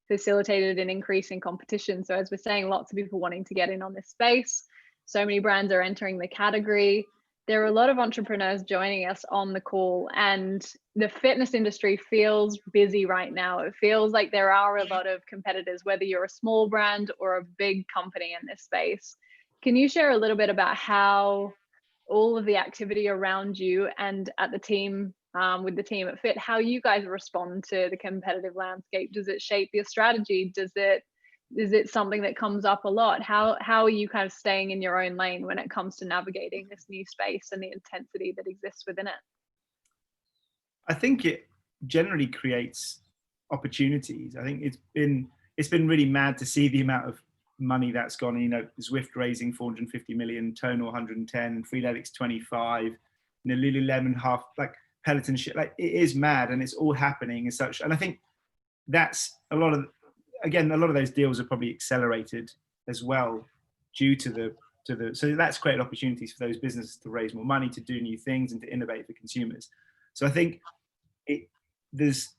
A: facilitated an increase in competition. So as we're saying, lots of people wanting to get in on this space. So many brands are entering the category. there are a lot of entrepreneurs joining us on the call, and the fitness industry feels busy right now. It feels like there are a lot of competitors, whether you're a small brand or a big company in this space. Can you share a little bit about how all of the activity around you and at the team, with the team at Fit, how you guys respond to the competitive landscape? Does it shape your strategy? Is it something that comes up a lot? How are you kind of staying in your own lane when it comes to navigating this new space and the intensity that exists within it?
E: I think it generally creates opportunities. I think it's been really mad to see the amount of money that's gone. You know, Zwift raising 450 million, Tonal 110, Freeletics 25, you know, Lululemon half, like Peloton shit. Like, it is mad, and it's all happening as such. And I think that's a lot of those deals are probably accelerated as well due to the so that's created opportunities for those businesses to raise more money, to do new things, and to innovate for consumers. So I think there's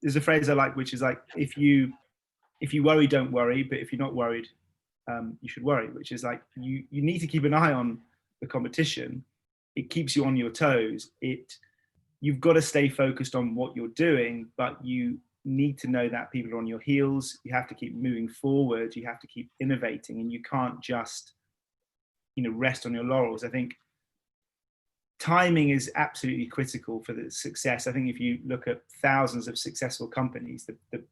E: a phrase I like, which is like, if you worry, don't worry, but if you're not worried, you should worry, which is like, you need to keep an eye on the competition. It keeps you on your toes. You've got to stay focused on what you're doing, but you need to know that people are on your heels. You have to keep moving forward. You have to keep innovating, and you can't just, you know, rest on your laurels. I think timing is absolutely critical for the success. I think if you look at thousands of successful companies, the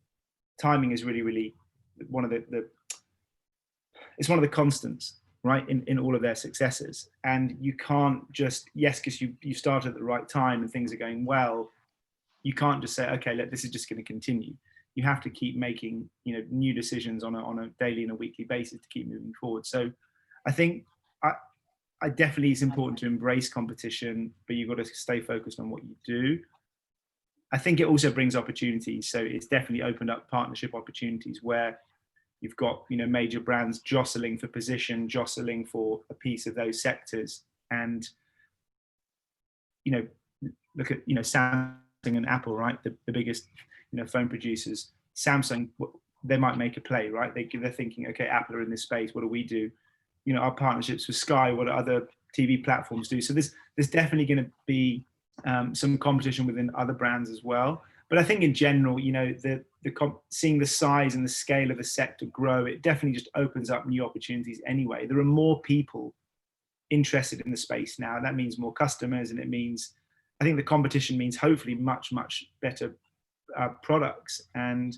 E: timing is really one of it's one of the constants, right, in all of their successes. And you can't just, yes, because you started at the right time and things are going well, you can't just say, okay, look, this is just going to continue. You have to keep making, you know, new decisions on a daily and a weekly basis to keep moving forward. So I think I definitely, it's important to embrace competition, but you've got to stay focused on what you do. I think it also brings opportunities. So it's definitely opened up partnership opportunities where you've got, you know, major brands jostling for position, jostling for a piece of those sectors. And, you know, look at, you know, Samsung and Apple, right? The biggest, you know, phone producers. Samsung, they might make a play, right? They're thinking, okay, Apple are in this space. What do we do? You know, our partnerships with Sky, what other TV platforms do. So there's definitely going to be some competition within other brands as well. But I think in general, you know, seeing the size and the scale of the sector grow, it definitely just opens up new opportunities anyway. There are more people interested in the space now. That means more customers, and it means, I think the competition means hopefully much better products. And,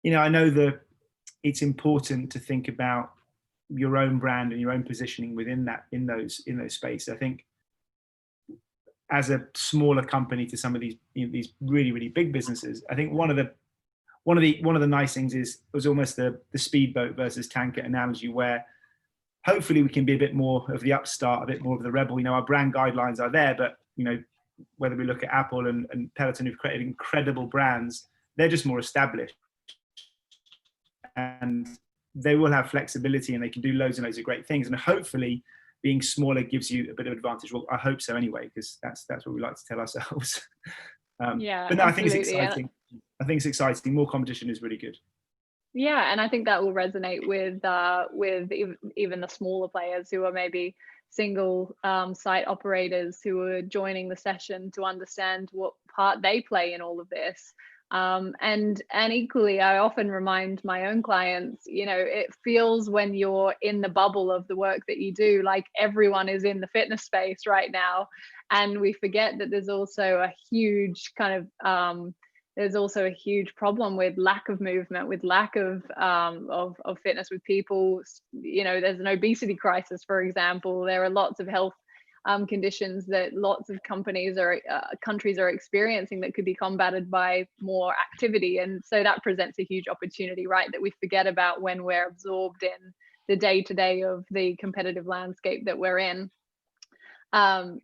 E: you know, I know that it's important to think about your own brand and your own positioning within that, in those spaces. I think as a smaller company to some of these, you know, these really big businesses, I think one of the nice things is, it was almost the speedboat versus tanker analogy, where hopefully we can be a bit more of the upstart, a bit more of the rebel. You know, our brand guidelines are there, but, you know, whether we look at Apple and Peloton, who've created incredible brands, they're just more established, and they will have flexibility, and they can do loads and loads of great things. And hopefully being smaller gives you a bit of advantage. Well, I hope so anyway, because that's what we like to tell ourselves.
A: Yeah,
E: but no,
A: absolutely.
E: I think it's exciting. I think it's exciting. More competition is really good.
A: Yeah, and I think that will resonate with even the smaller players who are maybe single site operators who are joining the session, to understand what part they play in all of this. And equally, I often remind my own clients, you know, it feels when you're in the bubble of the work that you do, like everyone is in the fitness space right now, and we forget that there's also a huge kind of there's also a huge problem with lack of movement, with lack of fitness, with people. You know, there's an obesity crisis, for example. There are lots of health conditions that lots of countries are experiencing that could be combated by more activity. And so that presents a huge opportunity, right, that we forget about when we're absorbed in the day-to-day of the competitive landscape that we're in.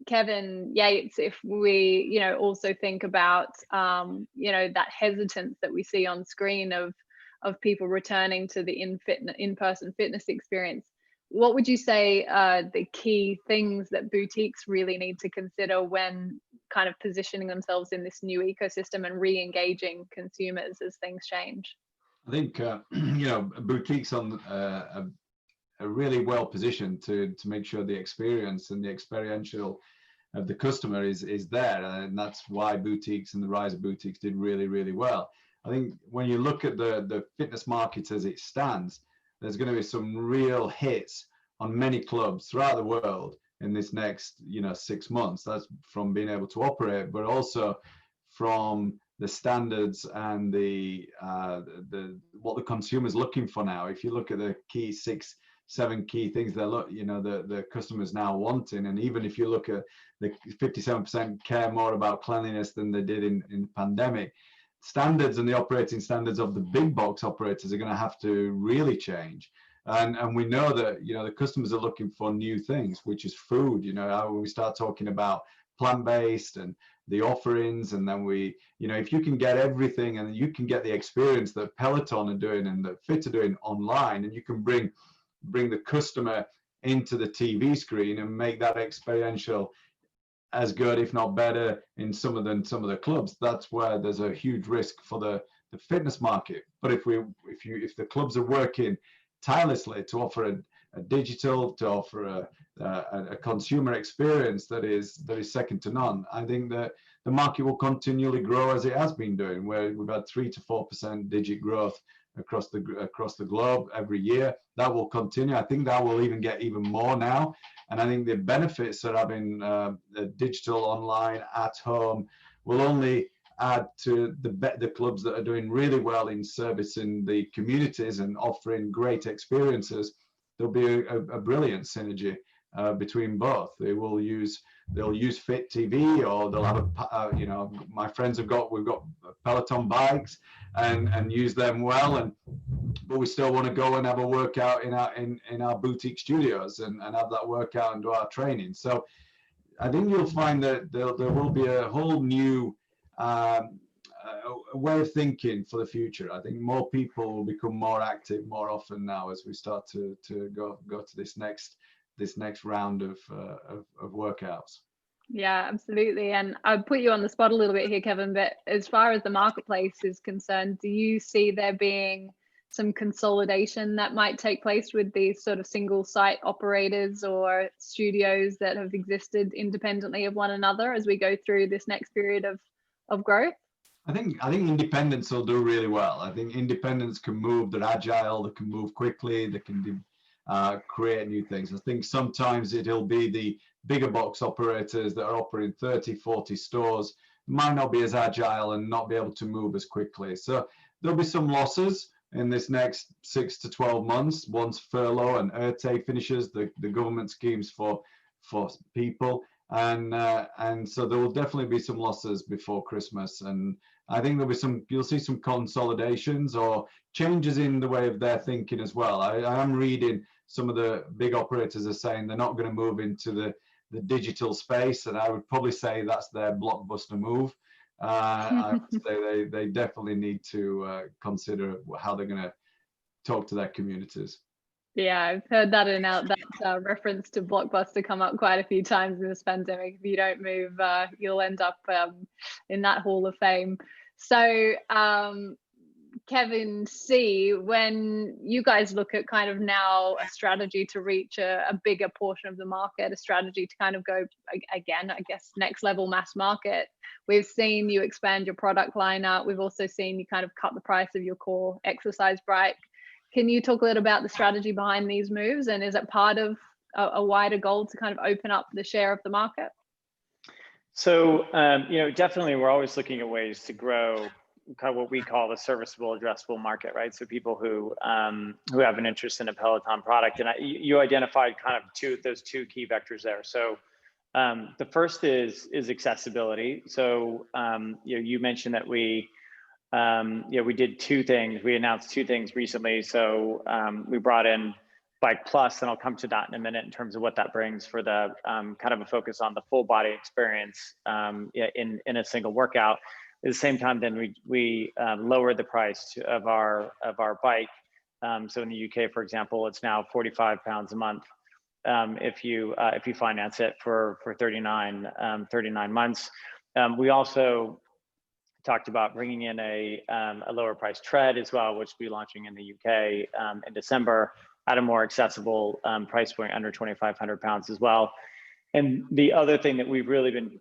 A: Kevin Yates, if we, you know, also think about, you know, that hesitance that we see on screen of people returning to the in-person fitness experience, what would you say the key things that boutiques really need to consider when kind of positioning themselves in this new ecosystem and re-engaging consumers as things change?
F: I think you know, boutiques on are really well positioned to make sure the experience and the experiential of the customer is there, and that's why boutiques and the rise of boutiques did really well. I think when you look at the fitness market as it stands, there's going to be some real hits on many clubs throughout the world in this next 6 months. That's from being able to operate, but also from the standards and the what the consumer's looking for now. If you look at the key 6-7 key things the customers now wanting, and even if you look at the 57% care more about cleanliness than they did in the pandemic, standards and the operating standards of the big box operators are going to have to really change. And we know that the customers are looking for new things, which is food. When we start talking about plant-based and the offerings, and then if you can get everything and you can get the experience that Peloton are doing and that Fit are doing online, and you can bring the customer into the TV screen and make that experiential as good, if not better, in some of the clubs, that's where there's a huge risk for the fitness market. But if the clubs are working tirelessly to offer a digital, to offer a consumer experience that is second to none, I think that the market will continually grow as it has been doing, where we've had 3 to 4% digit growth across the globe every year. That will continue. I think that will even get even more now. And I think the benefits of having digital, online, at home will only add to the clubs that are doing really well in servicing the communities and offering great experiences. There'll be a brilliant synergy between both. They'll use Fit TV, or they'll have my friends we've got Peloton bikes and use them well, but we still want to go and have a workout in our boutique studios and have that workout and do our training. So I think you'll find that there will be a whole new way of thinking for the future. I think more people will become more active more often now as we start to go to this next round of workouts.
A: Yeah, absolutely. And I'd put you on the spot a little bit here, Kevin, but as far as the marketplace is concerned, do you see there being some consolidation that might take place with these sort of single site operators or studios that have existed independently of one another as we go through this next period of growth?
F: I think independents will do really well. I think independents can move, they're agile, they can move quickly, they can create new things. I think sometimes it'll be the bigger box operators that are operating 30, 40 stores might not be as agile and not be able to move as quickly. So there'll be some losses in this next 6 to 12 months once furlough and ERTE finishes, the government schemes for people. And so there will definitely be some losses before Christmas. And I think you'll see some consolidations or changes in the way of their thinking as well. I am reading some of the big operators are saying they're not going to move into the digital space, and I would probably say that's their blockbuster move. I would say they definitely need to consider how they're going to talk to their communities.
A: Yeah, I've heard that that reference to Blockbuster come up quite a few times in this pandemic. If you don't move, you'll end up in that Hall of Fame. So, Kevin C., when you guys look at kind of now a strategy to reach a bigger portion of the market, a strategy to kind of go, again, I guess, next level mass market, we've seen you expand your product lineup. We've also seen you kind of cut the price of your core exercise bike. Can you talk a little about the strategy behind these moves, and is it part of a wider goal to kind of open up the share of the market?
D: So, definitely we're always looking at ways to grow kind of what we call the serviceable addressable market, right? So people who have an interest in a Peloton product, and you identified kind of those two key vectors there. So the first is accessibility. So you mentioned that we did two things. We announced two things recently. So we brought in Bike Plus, and I'll come to that in a minute in terms of what that brings for the kind of a focus on the full body experience in a single workout. At the same time, then we lowered the price of our bike. So in the UK, for example, it's now £45 a month if you finance it for 39 months. We also talked about bringing in a lower price tread as well, which will be launching in the UK in December. at a more accessible price point under 2,500 pounds as well. And the other thing that we've really been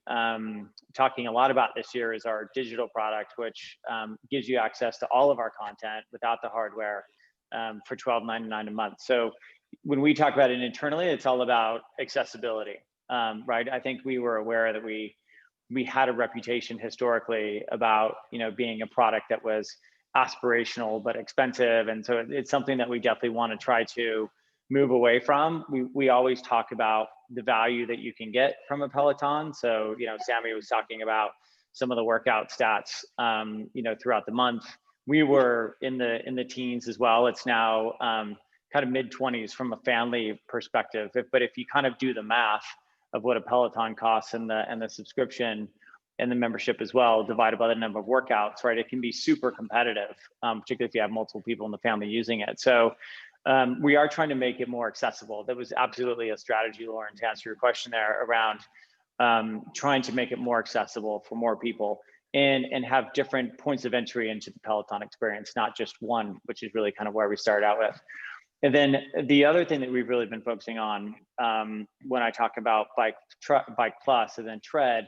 D: talking a lot about this year is our digital product, which gives you access to all of our content without the hardware for $12.99 a month. So when we talk about it internally, it's all about accessibility, right? I think we were aware that we had a reputation historically about, you know, being a product that was aspirational but expensive, and so it's something that we definitely want to try to move away from. We always talk about the value that you can get from a Peloton. So, you know, Sammy was talking about some of the workout stats, you know, throughout the month. We were in the teens as well. It's now kind of mid-20s from a family perspective. But if you kind of do the math of what a Peloton costs and the subscription and the membership as well, divided by the number of workouts, right, it can be super competitive, particularly if you have multiple people in the family using it. So we are trying to make it more accessible. That was absolutely a strategy, Lauren, to answer your question there around trying to make it more accessible for more people and have different points of entry into the Peloton experience, not just one, which is really kind of where we started out with. And then the other thing that we've really been focusing on when I talk about Bike Plus and then Tread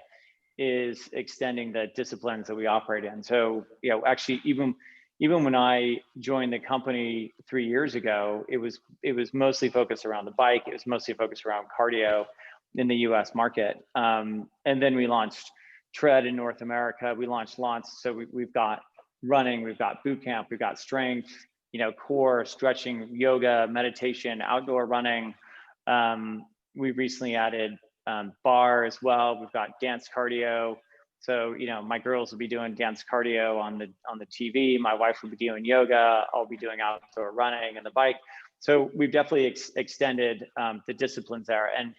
D: is extending the disciplines that we operate in. So, you know, actually even when I joined the company 3 years ago, it was mostly focused around the bike. It was mostly focused around cardio in the US market. And then we launched Tread in North America. We launched Launch. So we've got running, we've got boot camp, we've got strength, you know, core, stretching, yoga, meditation, outdoor running. We've recently added bar as well. We've got dance cardio. So, you know, my girls will be doing dance cardio on the TV. My wife will be doing yoga. I'll be doing outdoor running and the bike. So we've definitely extended the disciplines there. And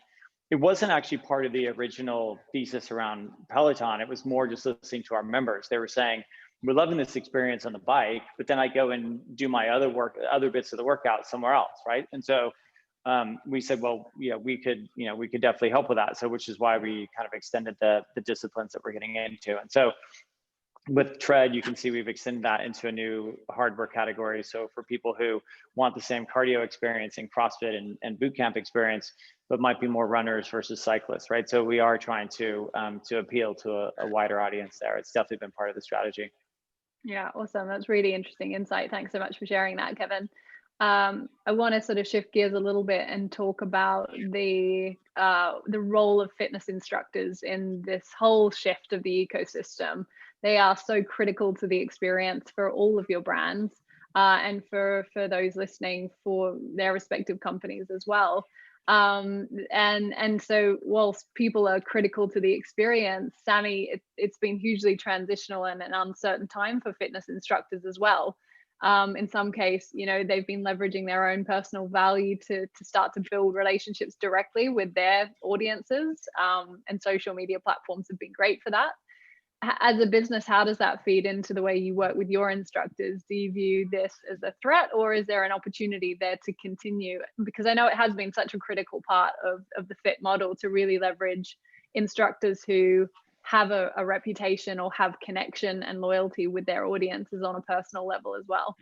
D: it wasn't actually part of the original thesis around Peloton. It was more just listening to our members. They were saying, we're loving this experience on the bike, but then I go and do my other bits of the workout somewhere else, right? And so we said, well, yeah, we could definitely help with that. So, which is why we kind of extended the disciplines that we're getting into. And so with Tread, you can see we've extended that into a new hardware category. So for people who want the same cardio experience and CrossFit and boot camp experience, but might be more runners versus cyclists, right? So we are trying to appeal to a wider audience there. It's definitely been part of the strategy.
A: Yeah, awesome. That's really interesting insight. Thanks so much for sharing that, Kevin. I want to sort of shift gears a little bit and talk about the role of fitness instructors in this whole shift of the ecosystem. They are so critical to the experience for all of your brands and for those listening for their respective companies as well. And so whilst people are critical to the experience, Sammy, it's been hugely transitional and an uncertain time for fitness instructors as well. In some case, you know, they've been leveraging their own personal value to start to build relationships directly with their audiences, and social media platforms have been great for that. As a business, how does that feed into the way you work with your instructors? Do you view this as a threat, or is there an opportunity there to continue? Because I know it has been such a critical part of the FIT model to really leverage instructors who have a reputation or have connection and loyalty with their audiences on a personal level as well.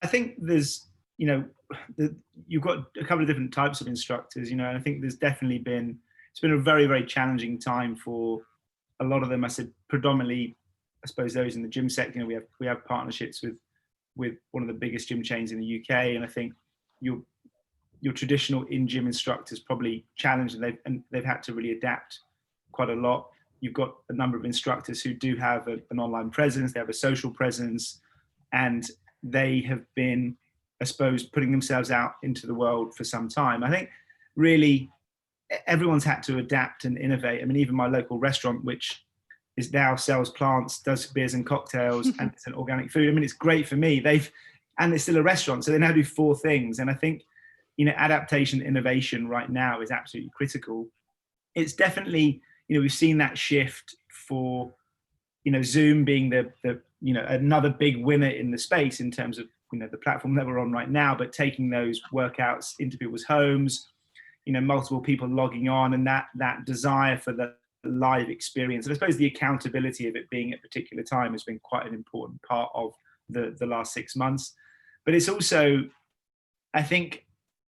E: I think there's, you know, you've got a couple of different types of instructors, you know, and I think there's definitely it's been a very, very challenging time for a lot of them. I said predominantly, I suppose those in the gym sector. You know, we have partnerships with one of the biggest gym chains in the UK, and I think your traditional in-gym instructors probably challenged, and they've had to really adapt quite a lot. You've got a number of instructors who do have an online presence, they have a social presence, and they have been, I suppose, putting themselves out into the world for some time. I think really everyone's had to adapt and innovate. I mean, even my local restaurant, which is now sells plants, does beers and cocktails, and it's an organic food. I mean, it's great for me. And it's still a restaurant, so they now do 4 things. And I think, you know, adaptation, innovation right now is absolutely critical. It's definitely, you know, we've seen that shift for, you know, Zoom being the you know, another big winner in the space in terms of, you know, the platform that we're on right now, but taking those workouts into people's homes, you know, multiple people logging on, and that desire for the live experience. And I suppose the accountability of it being at a particular time has been quite an important part of the last 6 months. But it's also, I think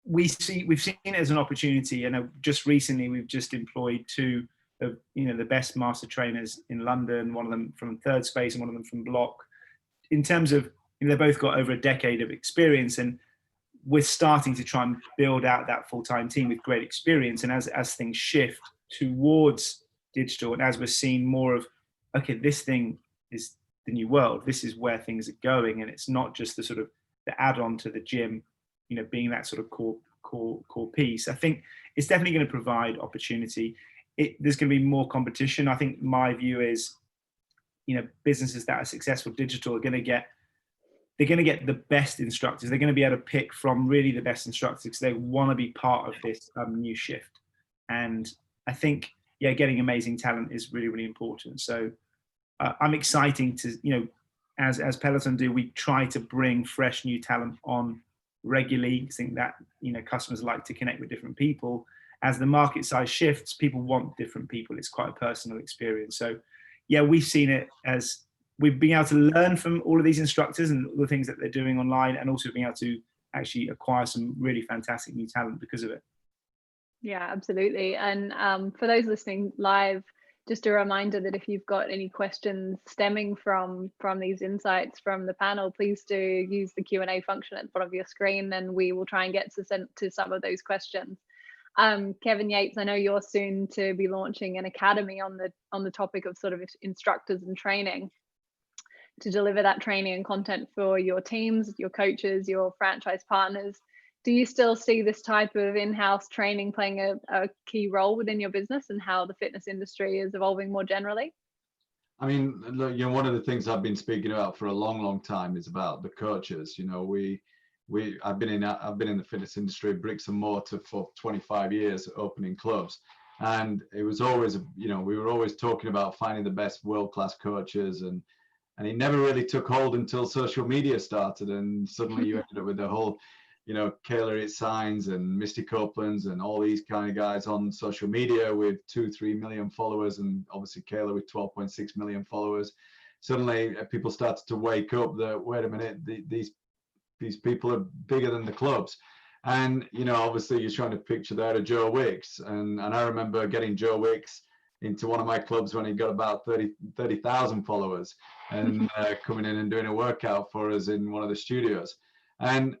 E: we've seen it as an opportunity. And just recently, we've just employed two of the best master trainers in London. One of them from Third Space and one of them from Block. In terms of, they've both got over a decade of experience, and we're starting to try and build out that full-time team with great experience. And as things shift towards digital, and as we're seeing more of, okay, this thing is the new world, this is where things are going, and it's not just the sort of the add-on to the gym, being that sort of core piece. I think it's definitely going to provide opportunity. There's going to be more competition. I think my view is, businesses that are successful digital are going to get the best instructors. They're going to be able to pick from really the best instructors because they want to be part of this new shift. And I think, getting amazing talent is really, really important. So I'm excited to, as Peloton do, we try to bring fresh new talent on regularly. I think that, customers like to connect with different people. As the market size shifts, people want different people. It's quite a personal experience. So we've seen it as we've been able to learn from all of these instructors and all the things that they're doing online, and also being able to actually acquire some really fantastic new talent because of it.
A: Yeah, absolutely. And for those listening live, just a reminder that if you've got any questions stemming from these insights from the panel, please do use the Q&A function at the bottom of your screen, and we will try and get to some of those questions. Kevin Yates, I know you're soon to be launching an academy on the topic of sort of instructors and training, to deliver that training and content for your teams, your coaches, your franchise partners. Do you still see this type of in-house training playing a key role within your business and how the fitness industry is evolving more generally?
F: I mean, look, one of the things I've been speaking about for a long, long time is about the coaches. I've been in the fitness industry, bricks and mortar, for 25 years, opening clubs, and it was always, we were always talking about finding the best world-class coaches, and it never really took hold until social media started, and suddenly you ended up with the whole, Kayla Signs and Misty Copelands and all these kind of guys on social media with 2-3 million followers, and obviously Kayla with 12.6 million followers. Suddenly people started to wake up that, wait a minute, these people are bigger than the clubs. And obviously you're trying to picture there a Joe Wicks, and I remember getting Joe Wicks into one of my clubs when he got about 30,000 followers, and coming in and doing a workout for us in one of the studios. And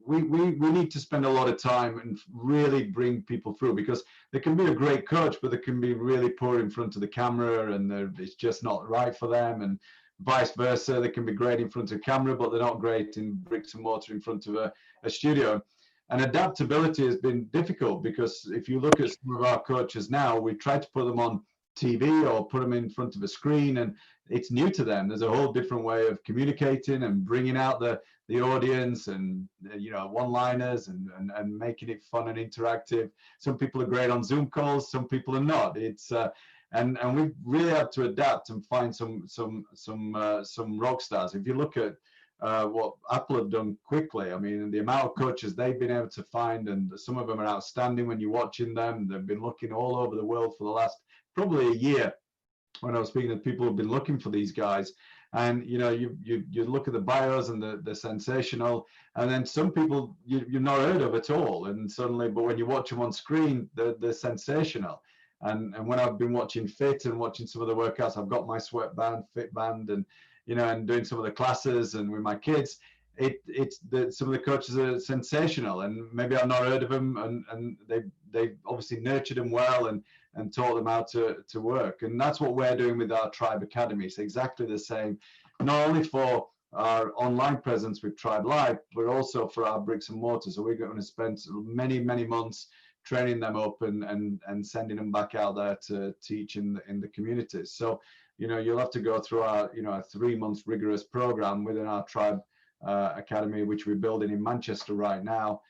F: we need to spend a lot of time and really bring people through, because they can be a great coach, but they can be really poor in front of the camera, and it's just not right for them, and vice versa. They can be great in front of camera, but they're not great in bricks and mortar in front of a studio. And adaptability has been difficult, because if you look at some of our coaches now, we try to put them on TV or put them in front of a screen, and it's new to them. There's a whole different way of communicating and bringing out the audience, and one-liners, and making it fun and interactive. Some people are great on Zoom calls, some people are not. It's and we really have to adapt and find some rock stars. If you look at what Apple have done quickly, I mean, the amount of coaches they've been able to find, and some of them are outstanding when you're watching them. They've been looking all over the world for the last probably a year. When I was speaking to people who've been looking for these guys, and you look at the bios, and they're sensational, and then some people you've not heard of at all, and suddenly, but when you watch them on screen, they're sensational. And when I've been watching Fit and watching some of the workouts, I've got my Sweatband, Fitband, and and doing some of the classes, and with my kids, some of the coaches are sensational, and maybe I've not heard of them, and they've obviously nurtured them well, and taught them how to work. And that's what we're doing with our Tribe Academy. It's exactly the same, not only for our online presence with Tribe Live, but also for our bricks and mortar. So we're going to spend many, many months training them up and sending them back out there to teach in the communities. So you'll have to go through our a 3 months rigorous program within our Tribe Academy, which we're building in Manchester right now,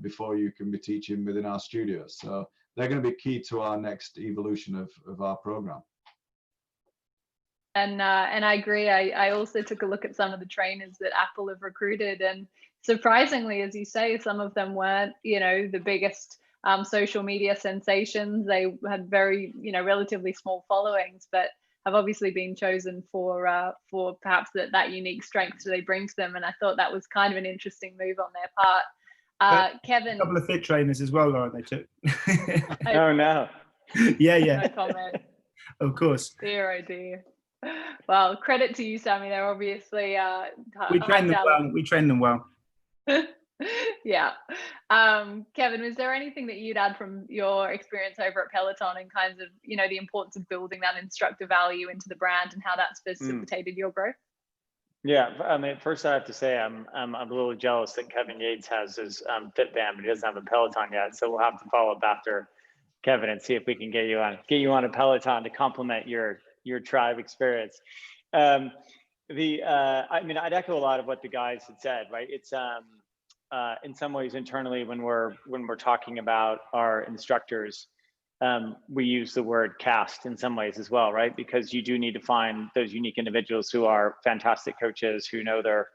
F: before you can be teaching within our studios. So they're going to be key to our next evolution of our program.
A: And I agree. I also took a look at some of the trainers that Apple have recruited, and surprisingly, as you say, some of them weren't the biggest social media sensations. They had very relatively small followings, but have obviously been chosen for perhaps that unique strength they bring to them. And I thought that was kind of an interesting move on their part. Kevin,
E: a couple of fit trainers as well, Lauren, they took.
D: Oh no.
E: Yeah.
A: No comment.
E: Of course.
A: Dear, oh dear. Well, credit to you, Sammy. They're obviously
E: We train them well. We train them well.
A: Yeah. Kevin, was there anything that you'd add from your experience over at Peloton and kinds of, the importance of building that instructor value into the brand and how that's facilitated your growth?
D: Yeah, I mean, first I have to say I'm a little jealous that Kevin Yates has his Fitband, but he doesn't have a Peloton yet. So we'll have to follow up after Kevin and see if we can get you on a Peloton to complement your tribe experience. I mean, I'd echo a lot of what the guys had said, right? It's in some ways internally when we're talking about our instructors, we use the word cast in some ways as well, right? Because you do need to find those unique individuals who are fantastic coaches, who know their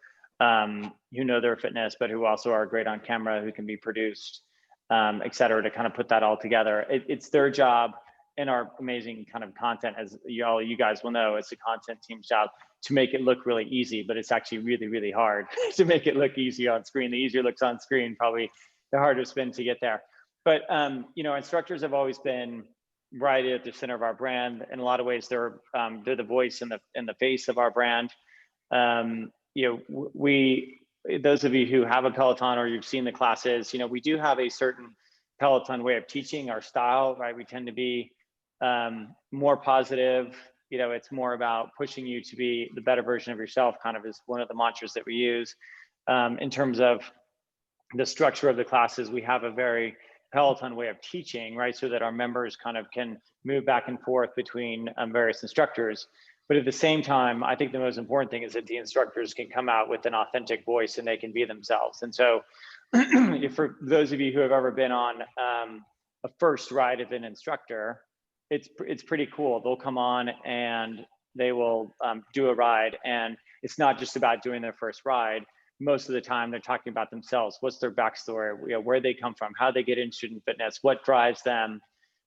D: fitness, but who also are great on camera, who can be produced, et cetera, to kind of put that all together. It's their job in our amazing kind of content, as you guys will know, it's the content team's job to make it look really easy, but it's actually really, really hard to make it look easy on screen. The easier it looks on screen, probably the harder it's been to get there. But instructors have always been right at the center of our brand. In a lot of ways, they're the voice and the face of our brand. Those of you who have a Peloton or you've seen the classes, we do have a certain Peloton way of teaching our style, right? We tend to be more positive. It's more about pushing you to be the better version of yourself, kind of is one of the mantras that we use. In terms of the structure of the classes, we have a very Peloton way of teaching, right? So that our members kind of can move back and forth between various instructors. But at the same time, I think the most important thing is that the instructors can come out with an authentic voice and they can be themselves. And so for those of you who have ever been on a first ride of an instructor, it's pretty cool. They'll come on and they will do a ride, and it's not just about doing their first ride. Most of the time they're talking about themselves. What's their backstory? Where they come from, how they get interested in fitness, what drives them,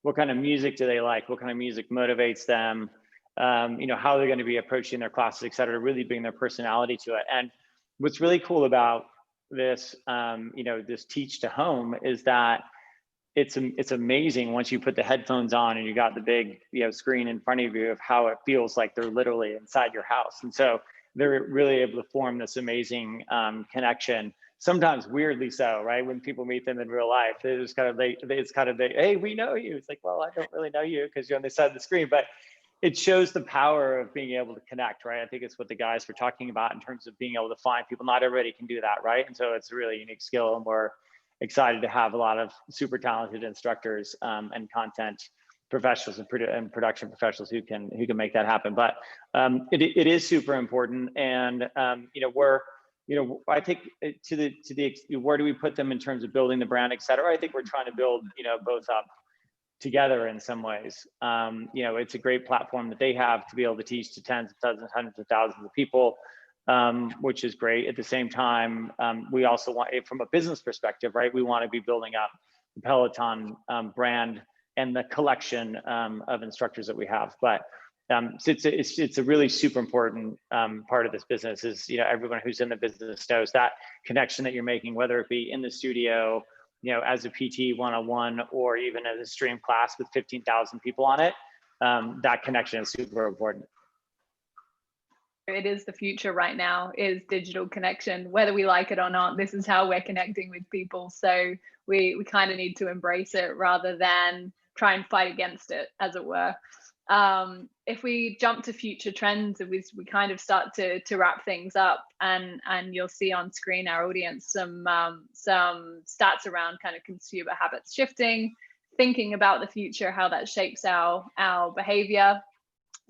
D: what kind of music do they like, what kind of music motivates them, how they're going to be approaching their classes, et cetera, really bring their personality to it. And what's really cool about this, this teach to home is that it's amazing once you put the headphones on and you got the big screen in front of you of how it feels like they're literally inside your house. And so they're really able to form this amazing connection, sometimes weirdly so, right? When people meet them in real life, it's kind of hey, we know you. It's like, well, I don't really know you because you're on this side of the screen, but it shows the power of being able to connect, right? I think it's what the guys were talking about in terms of being able to find people. Not everybody can do that, right? And so it's a really unique skill, and we're excited to have a lot of super talented instructors and content professionals and production professionals who can make that happen. But it is super important, and I think to the where do we put them in terms of building the brand, et cetera. I think we're trying to build both up together in some ways. It's a great platform that they have to be able to teach to tens of dozens, hundreds of thousands of people, which is great. At the same time, we also want, from a business perspective, right? We want to be building up the Peloton brand and the collection of instructors that we have. But so it's a really super important part of this business. Is everyone who's in the business knows that connection that you're making, whether it be in the studio, as a PT one-on-one, or even as a stream class with 15,000 people on it. That connection is super important.
A: It is the future right now, is digital connection. Whether we like it or not, this is how we're connecting with people. So we kind of need to embrace it rather than try and fight against it, as it were. If we jump to future trends, we kind of start to wrap things up, and you'll see on screen our audience some stats around kind of consumer habits shifting, thinking about the future, how that shapes our behavior.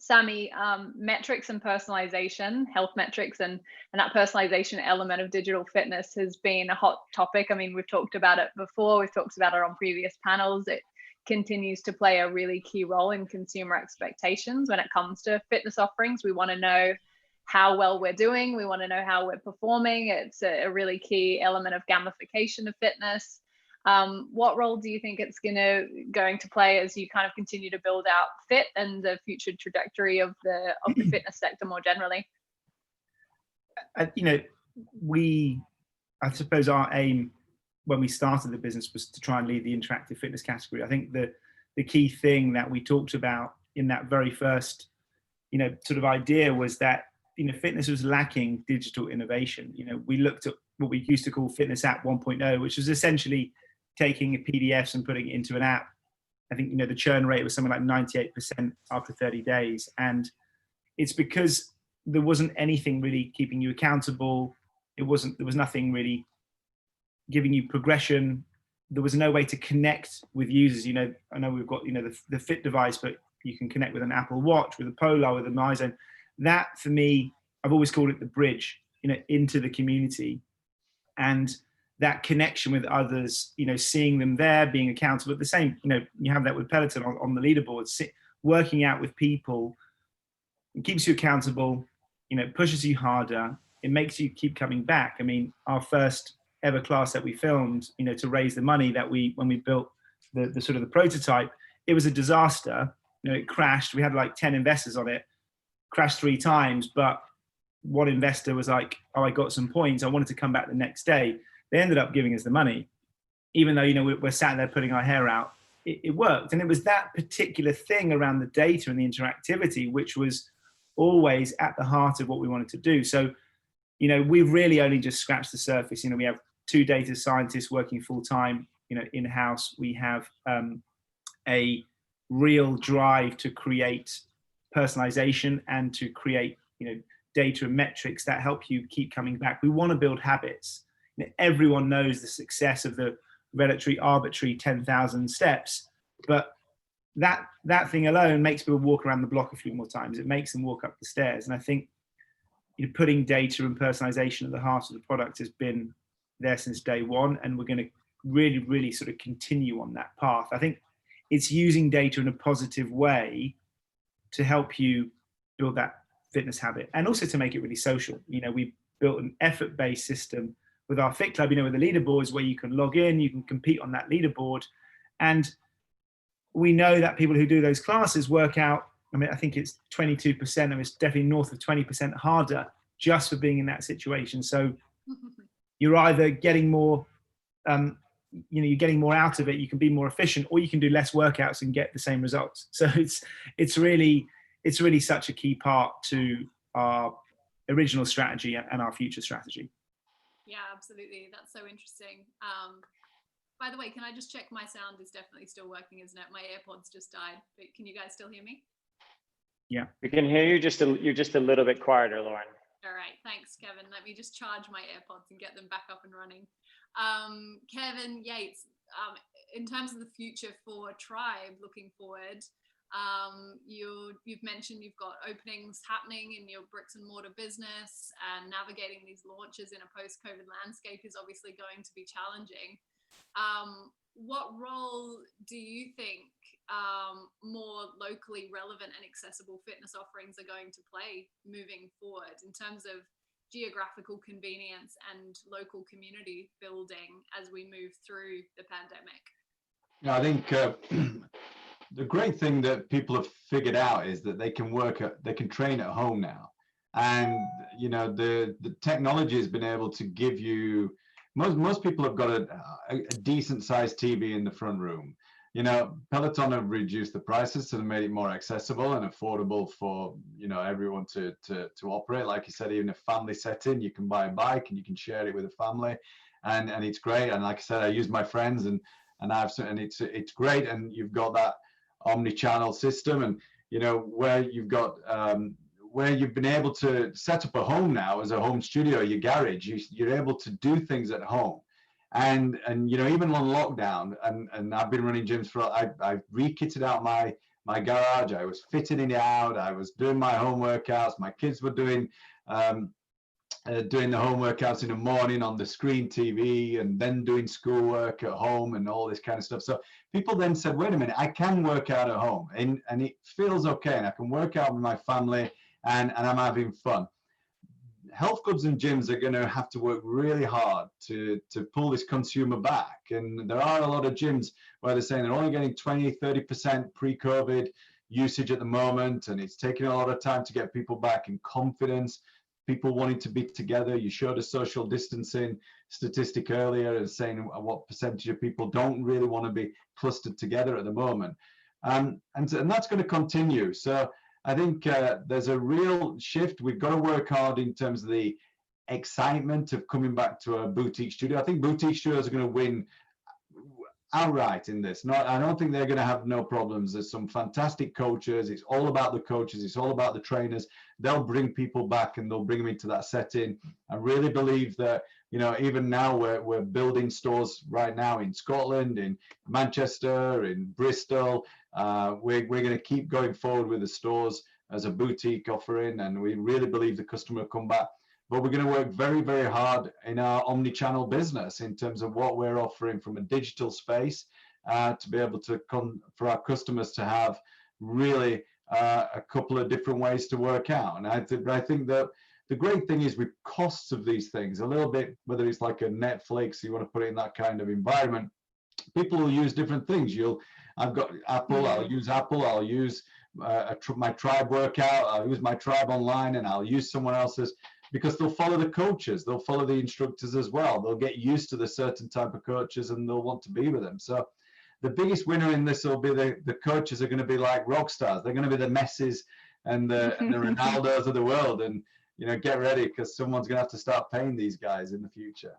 A: Sammy, metrics and personalization, health metrics and that personalization element of digital fitness has been a hot topic. I mean, we've talked about it before, we've talked about it on previous panels. It continues to play a really key role in consumer expectations when it comes to fitness offerings. We want to know how well we're doing. We want to know how we're performing. It's a really key element of gamification of fitness. What role do you think it's going to play as you kind of continue to build out Fit and the future trajectory of the fitness sector more generally?
E: You know, I suppose our aim when we started the business was to try and lead the interactive fitness category. I think the key thing that we talked about in that very first, you know, sort of idea was that, you know, fitness was lacking digital innovation. You know, we looked at what we used to call Fitness App 1.0, which was essentially taking PDFs and putting it into an app. I think, you know, the churn rate was something like 98% after 30 days. And it's because there wasn't anything really keeping you accountable. There was nothing really giving you progression. There was no way to connect with users. You know, I know we've got, you know, the Fit device, but you can connect with an Apple Watch, with a Polar, with an iZone. That, for me, I've always called it the bridge, you know, into the community. And that connection with others, you know, seeing them there, being accountable. At the same, you know, you have that with Peloton on the leaderboard, working out with people. It keeps you accountable, you know, pushes you harder. It makes you keep coming back. I mean, our first ever class that we filmed, you know, to raise the money that when we built the sort of the prototype, it was a disaster. You know, it crashed. We had like 10 investors on it, crashed 3 times, but one investor was like, oh, I got some points. I wanted to come back the next day. They ended up giving us the money, even though, you know, we're sat there putting our hair out. It worked. And it was that particular thing around the data and the interactivity, which was always at the heart of what we wanted to do. So, you know, we've really only just scratched the surface. You know, we have 2 data scientists working full time, you know, in-house. We have a real drive to create personalization and to create, you know, data and metrics that help you keep coming back. We want to build habits. You know, everyone knows the success of the relatively arbitrary 10,000 steps, but that thing alone makes people walk around the block a few more times. It makes them walk up the stairs. And I think, you know, putting data and personalization at the heart of the product has been there since day one, and we're going to really, really sort of continue on that path. I think it's using data in a positive way to help you build that fitness habit, and also to make it really social. You know, we built an effort-based system with our Fit Club, you know, with the leaderboards where you can log in, you can compete on that leaderboard. And we know that people who do those classes work out, I mean, I think it's 22%, and it's definitely north of 20% harder just for being in that situation. So you're either getting more, you know, you're getting more out of it, you can be more efficient, or you can do less workouts and get the same results. So it's really such a key part to our original strategy and our future strategy.
G: Yeah, absolutely. That's so interesting. By the way, can I just check my sound is definitely still working, isn't it? My AirPods just died, but can you guys still hear me?
E: Yeah.
D: We can hear you, you're just a little bit quieter, Lauren.
G: All right, thanks, Kevin. Let me just charge my AirPods and get them back up and running. Kevin Yates, in terms of the future for Tribe looking forward, you've mentioned you've got openings happening in your bricks and mortar business, and navigating these launches in a post-COVID landscape is obviously going to be challenging. What role do you think more locally relevant and accessible fitness offerings are going to play moving forward in terms of geographical convenience and local community building as we move through the pandemic?
F: Yeah, I think the great thing that people have figured out is that they can train at home now, and you know, the technology has been able to give you. Most people have got a decent sized TV in the front room. You know, Peloton have reduced the prices, so they made it more accessible and affordable for, you know, everyone to operate. Like you said, even a family setting, you can buy a bike and you can share it with a family, and it's great. And like I said, I use my friends and it's great. And you've got that omni-channel system, and you know, where you've got where you've been able to set up a home now as a home studio, your garage, you're able to do things at home. And you know, even on lockdown, and I've been running gyms I've re-kitted out my garage. I was fitting it out. I was doing my home workouts. My kids were doing the home workouts in the morning on the screen TV, and then doing schoolwork at home and all this kind of stuff. So people then said, wait a minute, I can work out at home, and it feels okay, and I can work out with my family, and I'm having fun. health clubs and gyms are going to have to work really hard to pull this consumer back. And there are a lot of gyms where they're saying they're only getting 20-30% pre-COVID usage at the moment, and it's taking a lot of time to get people back in confidence, people wanting to be together. You showed a social distancing statistic earlier and saying what percentage of people don't really want to be clustered together at the moment. And that's going to continue. So I think there's a real shift. We've got to work hard in terms of the excitement of coming back to a boutique studio. I think boutique studios are going to win outright in this. I don't think they're going to have no problems. There's some fantastic coaches. It's all about the coaches. It's all about the trainers. They'll bring people back and they'll bring them into that setting. I really believe that, you know, even now we're building stores right now in Scotland, in Manchester, in Bristol. We're going to keep going forward with the stores as a boutique offering, and we really believe the customer will come back. But we're going to work very, very hard in our omni-channel business in terms of what we're offering from a digital space to be able to come for our customers to have really a couple of different ways to work out. And I think that the great thing is with costs of these things, a little bit, whether it's like a Netflix, you want to put it in that kind of environment, people will use different things. I've got Apple, I'll use Apple, I'll use my Tribe workout, I'll use my Tribe online, and I'll use someone else's, because they'll follow the coaches, they'll follow the instructors as well. They'll get used to the certain type of coaches and they'll want to be with them. So the biggest winner in this will be the coaches are going to be like rock stars. They're going to be the Messis and the Ronaldos of the world. And, you know, get ready, because someone's going to have to start paying these guys in the future.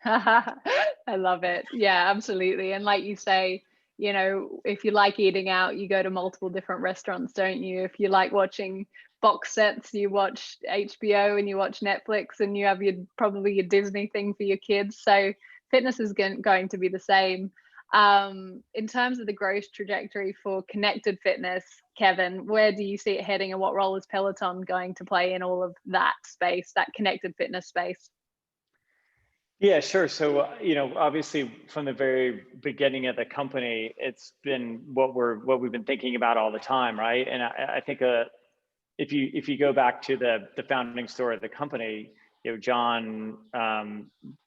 A: I love it. Yeah, absolutely. And like you say, you know, if you like eating out, you go to multiple different restaurants, don't you? If you like watching box sets, you watch HBO and you watch Netflix, and you have probably your Disney thing for your kids. So fitness is going to be the same. In terms of the growth trajectory for connected fitness, Kevin, where do you see it heading, and what role is Peloton going to play in all of that space, that connected fitness space?
D: Yeah, sure. So, you know, obviously from the very beginning of the company, it's been what we've been thinking about all the time, right? And I think if you go back to the founding story of the company, you know, John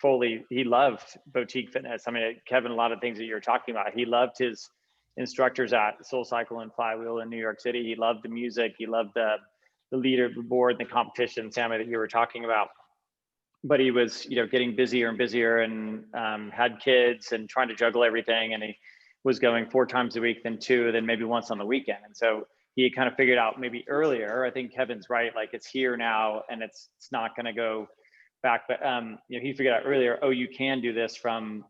D: Foley, he loved boutique fitness. I mean, Kevin, a lot of things that you're talking about, he loved his instructors at SoulCycle and Flywheel in New York City. He loved the music. He loved the leaderboard and the competition, Sammy, that you were talking about. But he was, you know, getting busier and busier, and had kids and trying to juggle everything. And he was going 4 times a week, then 2, then maybe once on the weekend. And so he kind of figured out maybe earlier, I think Kevin's right, like it's here now and it's not going to go back. But, you know, he figured out earlier, oh, you can do this from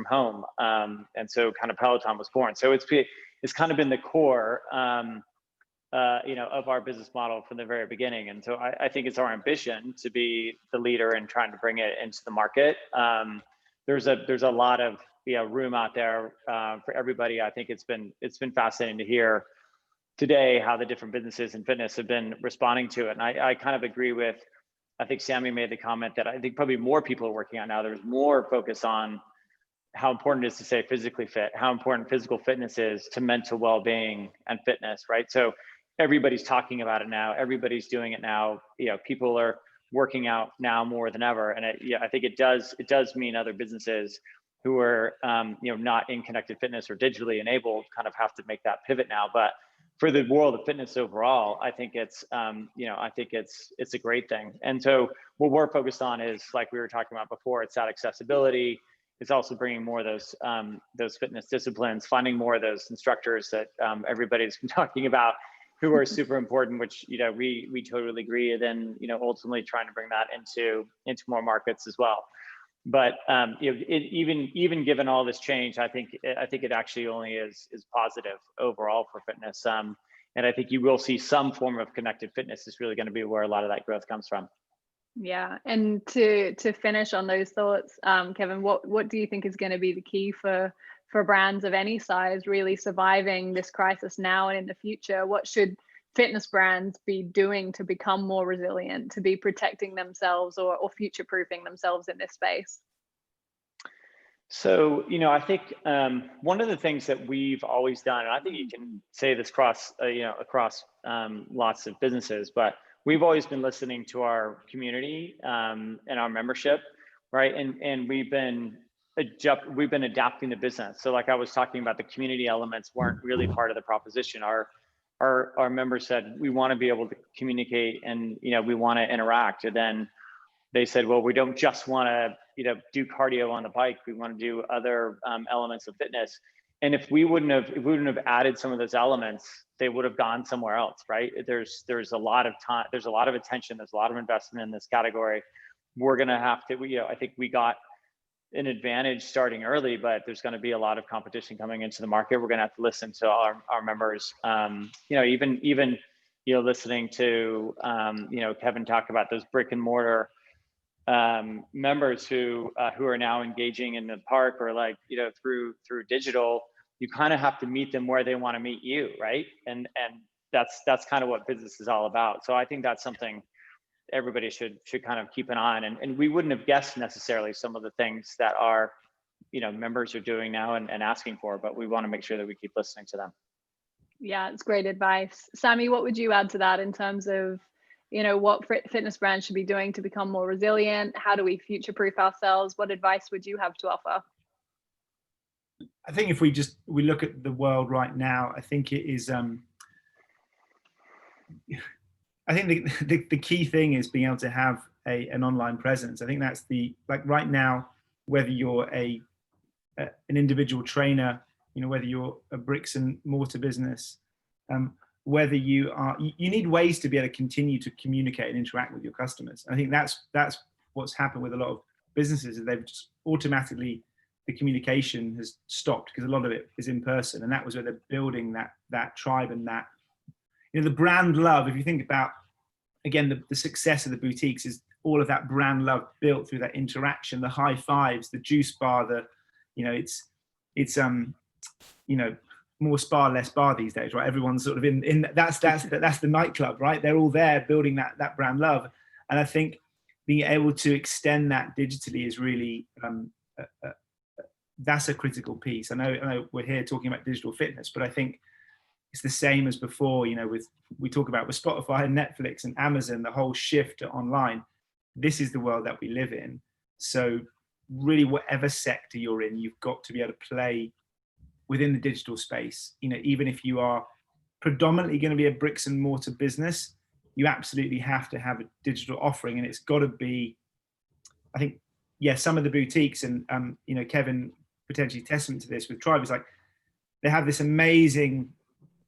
D: home. And so kind of Peloton was born. So it's kind of been the core, you know, of our business model from the very beginning. And so I think it's our ambition to be the leader in trying to bring it into the market. There's a lot of, you know, room out there for everybody. I think it's been fascinating to hear today how the different businesses in fitness have been responding to it. And I kind of agree with, I think Sammy made the comment that I think probably more people are working on now. There's more focus on how important it is to stay physically fit, how important physical fitness is to mental well-being and fitness, right? So everybody's talking about it now. Everybody's doing it now. You know, people are working out now more than ever. And I think it does mean other businesses who are, you know, not in connected fitness or digitally enabled kind of have to make that pivot now. But for the world of fitness overall, I think it's, you know, I think it's a great thing. And so what we're focused on is, like we were talking about before, it's that accessibility. It's also bringing more of those fitness disciplines, finding more of those instructors that everybody's been talking about, who are super important, which, you know, we totally agree. And then, you know, ultimately trying to bring that into more markets as well. But you know, even given all this change, I think it actually only is positive overall for fitness. And I think you will see some form of connected fitness is really going to be where a lot of that growth comes from.
A: Yeah, and to finish on those thoughts, Kevin, what do you think is going to be the key for brands of any size really surviving this crisis now and in the future? What should fitness brands be doing to become more resilient, to be protecting themselves or future-proofing themselves in this space?
D: So, you know, I think one of the things that we've always done, and I think you can say this across lots of businesses, but we've always been listening to our community and our membership, right? And we've been adapting the business. So like I was talking about, the community elements weren't really part of the proposition. Our members said, we want to be able to communicate and, you know, we want to interact. And then they said, well, we don't just want to, you know, do cardio on the bike. We want to do other elements of fitness. And if we wouldn't have added some of those elements, they would have gone somewhere else, right? There's a lot of time, there's a lot of attention, there's a lot of investment in this category. We're going to have to, you know, I think we got an advantage starting early, but there's going to be a lot of competition coming into the market. We're going to have to listen to our members. You know, even you know, listening to you know, Kevin talk about those brick and mortar members who are now engaging in the park, or like, you know, through digital. You kind of have to meet them where they want to meet you, right? And that's kind of what business is all about. So I think that's something everybody should kind of keep an eye on. And we wouldn't have guessed necessarily some of the things that our, you know, members are doing now and asking for, but we want to make sure that we keep listening to them.
A: Yeah, it's great advice. Sammy, what would you add to that in terms of, you know, what fitness brands should be doing to become more resilient? How do we future-proof ourselves? What advice would you have to offer?
E: I think if we look at the world right now, I think it is, I think the key thing is being able to have an online presence. I think that's like right now, whether you're an individual trainer, you know, whether you're a bricks and mortar business, whether you need ways to be able to continue to communicate and interact with your customers. And I think that's what's happened with a lot of businesses, is they've just automatically, the communication has stopped because a lot of it is in person. And that was where they're building that tribe and that, you know, the brand love. If you think about, again, the success of the boutiques is all of that brand love built through that interaction, the high fives, the juice bar, you know, it's you know, more spa, less bar these days, right? Everyone's sort of in that's the nightclub, right? They're all there building that brand love. And I think being able to extend that digitally is really, that's a critical piece. I know we're here talking about digital fitness, but I think it's the same as before, you know, we talk about with Spotify and Netflix and Amazon, the whole shift to online. This is the world that we live in. So really, whatever sector you're in, you've got to be able to play within the digital space. You know, even if you are predominantly going to be a bricks and mortar business, you absolutely have to have a digital offering, and it's got to be, I think, yeah, some of the boutiques, and you know, Kevin potentially testament to this with Tribe, is like they have this amazing,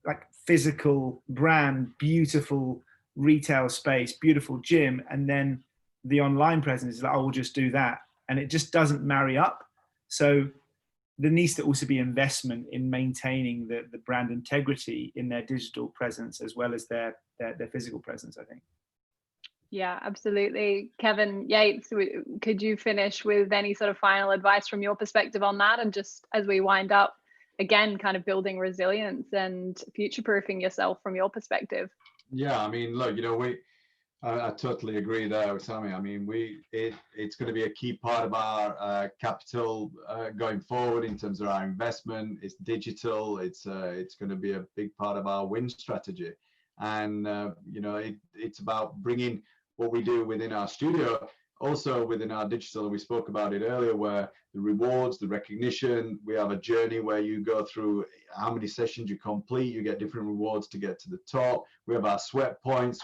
E: like, physical brand, beautiful retail space, beautiful gym, and then the online presence is like, oh, we'll just do that, and it just doesn't marry up. So there needs to also be investment in maintaining the brand integrity in their digital presence as well as their physical presence, I think.
A: Yeah, absolutely. Kevin Yates, could you finish with any sort of final advice from your perspective on that? And just as we wind up, again, kind of building resilience and future-proofing yourself from your perspective.
F: Yeah, I mean, look, you know, I totally agree there with Sammy. I mean, it's going to be a key part of our capital going forward in terms of our investment. It's digital. It's going to be a big part of our win strategy. And, you know, it's about bringing what we do within our studio, also within our digital. We spoke about it earlier, where the rewards, the recognition, we have a journey where you go through how many sessions you complete, you get different rewards to get to the top. We have our sweat points.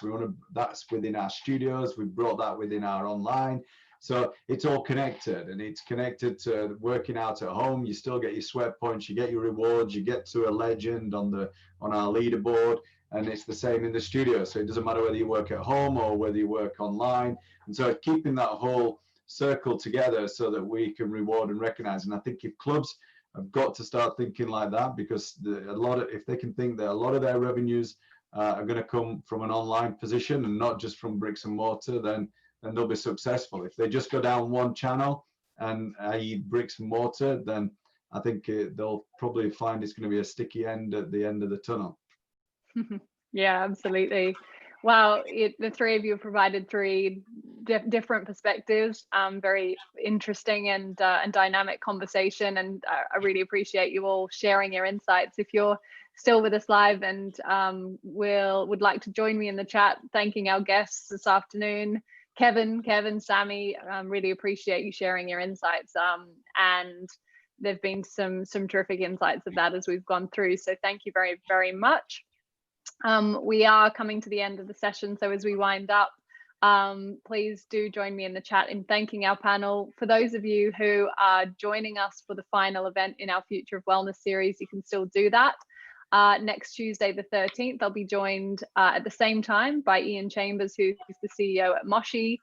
F: That's within our studios. We brought that within our online. So it's all connected, and it's connected to working out at home. You still get your sweat points, you get your rewards, you get to a legend on our leaderboard. And it's the same in the studio. So it doesn't matter whether you work at home or whether you work online. And so keeping that whole circle together so that we can reward and recognize. And I think if clubs have got to start thinking like that, because if they can think that a lot of their revenues are going to come from an online position and not just from bricks and mortar, then they'll be successful. If they just go down one channel, and i.e. bricks and mortar, then I think they'll probably find it's going to be a sticky end at the end of the tunnel.
A: Yeah, absolutely. Wow, the three of you have provided three different perspectives, very interesting and dynamic conversation, and I really appreciate you all sharing your insights. If you're still with us live and would like to join me in the chat, thanking our guests this afternoon, Kevin, Sammy, really appreciate you sharing your insights, and there've been some terrific insights of that as we've gone through, so thank you very, very much. We are coming to the end of the session, so as we wind up, please do join me in the chat in thanking our panel. For those of you who are joining us for the final event in our Future of Wellness series, you can still do that. Next Tuesday, the 13th, I'll be joined at the same time by Ian Chambers, who's the CEO at Moshi.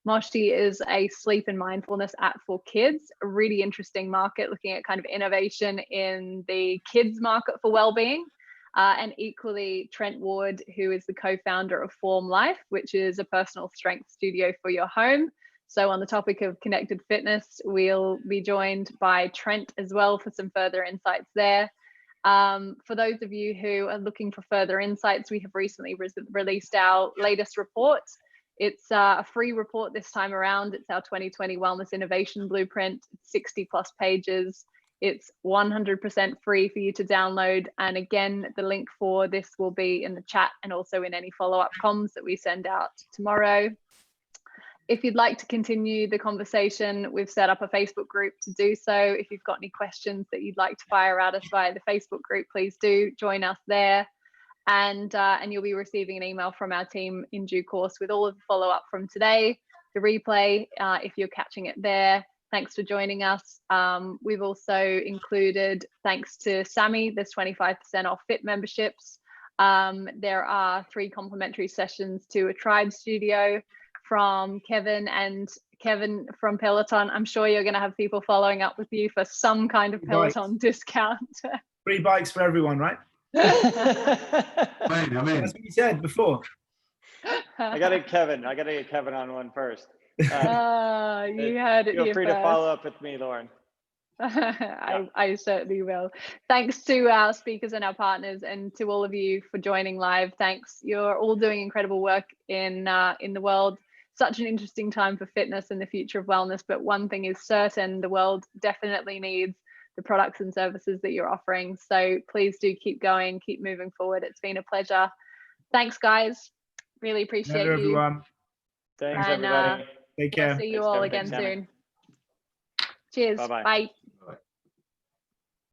A: Moshi is a sleep and mindfulness app for kids, a really interesting market looking at kind of innovation in the kids market for well-being. And equally, Trent Ward, who is the co-founder of Form Life, which is a personal strength studio for your home. So on the topic of connected fitness, we'll be joined by Trent as well for some further insights there. For those of you who are looking for further insights, we have recently released our latest report. It's a free report this time around. It's our 2020 Wellness Innovation Blueprint, 60+ pages. It's 100% free for you to download. And again, the link for this will be in the chat and also in any follow-up comms that we send out tomorrow. If you'd like to continue the conversation, we've set up a Facebook group to do so. If you've got any questions that you'd like to fire at us via the Facebook group, please do join us there. And you'll be receiving an email from our team in due course with all of the follow-up from today, the replay, if you're catching it there. Thanks for joining us. We've also included, thanks to Sammy, there's 25% off FIT memberships. There are 3 complimentary sessions to a Tribe studio from Kevin from Peloton. I'm sure you're going to have people following up with you for some kind of Peloton discount.
E: Free bikes for everyone, right?
F: I mean,
E: That's what you said before.
D: I gotta get Kevin on one first.
A: You heard it.
D: Feel free
A: first.
D: to follow up with me, Lauren.
A: I certainly will. Thanks to our speakers and our partners, and to all of you for joining live. Thanks. You're all doing incredible work in the world. Such an interesting time for fitness and the future of wellness. But one thing is certain: the world definitely needs the products and services that you're offering. So please do keep going, keep moving forward. It's been a pleasure. Thanks, guys. Really appreciate you.
E: Everyone.
D: Thanks,
A: And,
D: everybody.
E: Take care.
A: We'll see you
D: Thanks,
A: all
D: Kevin.
A: again
D: Thanks, Sammy.
A: soon. Cheers.
D: Bye-bye.
A: Bye.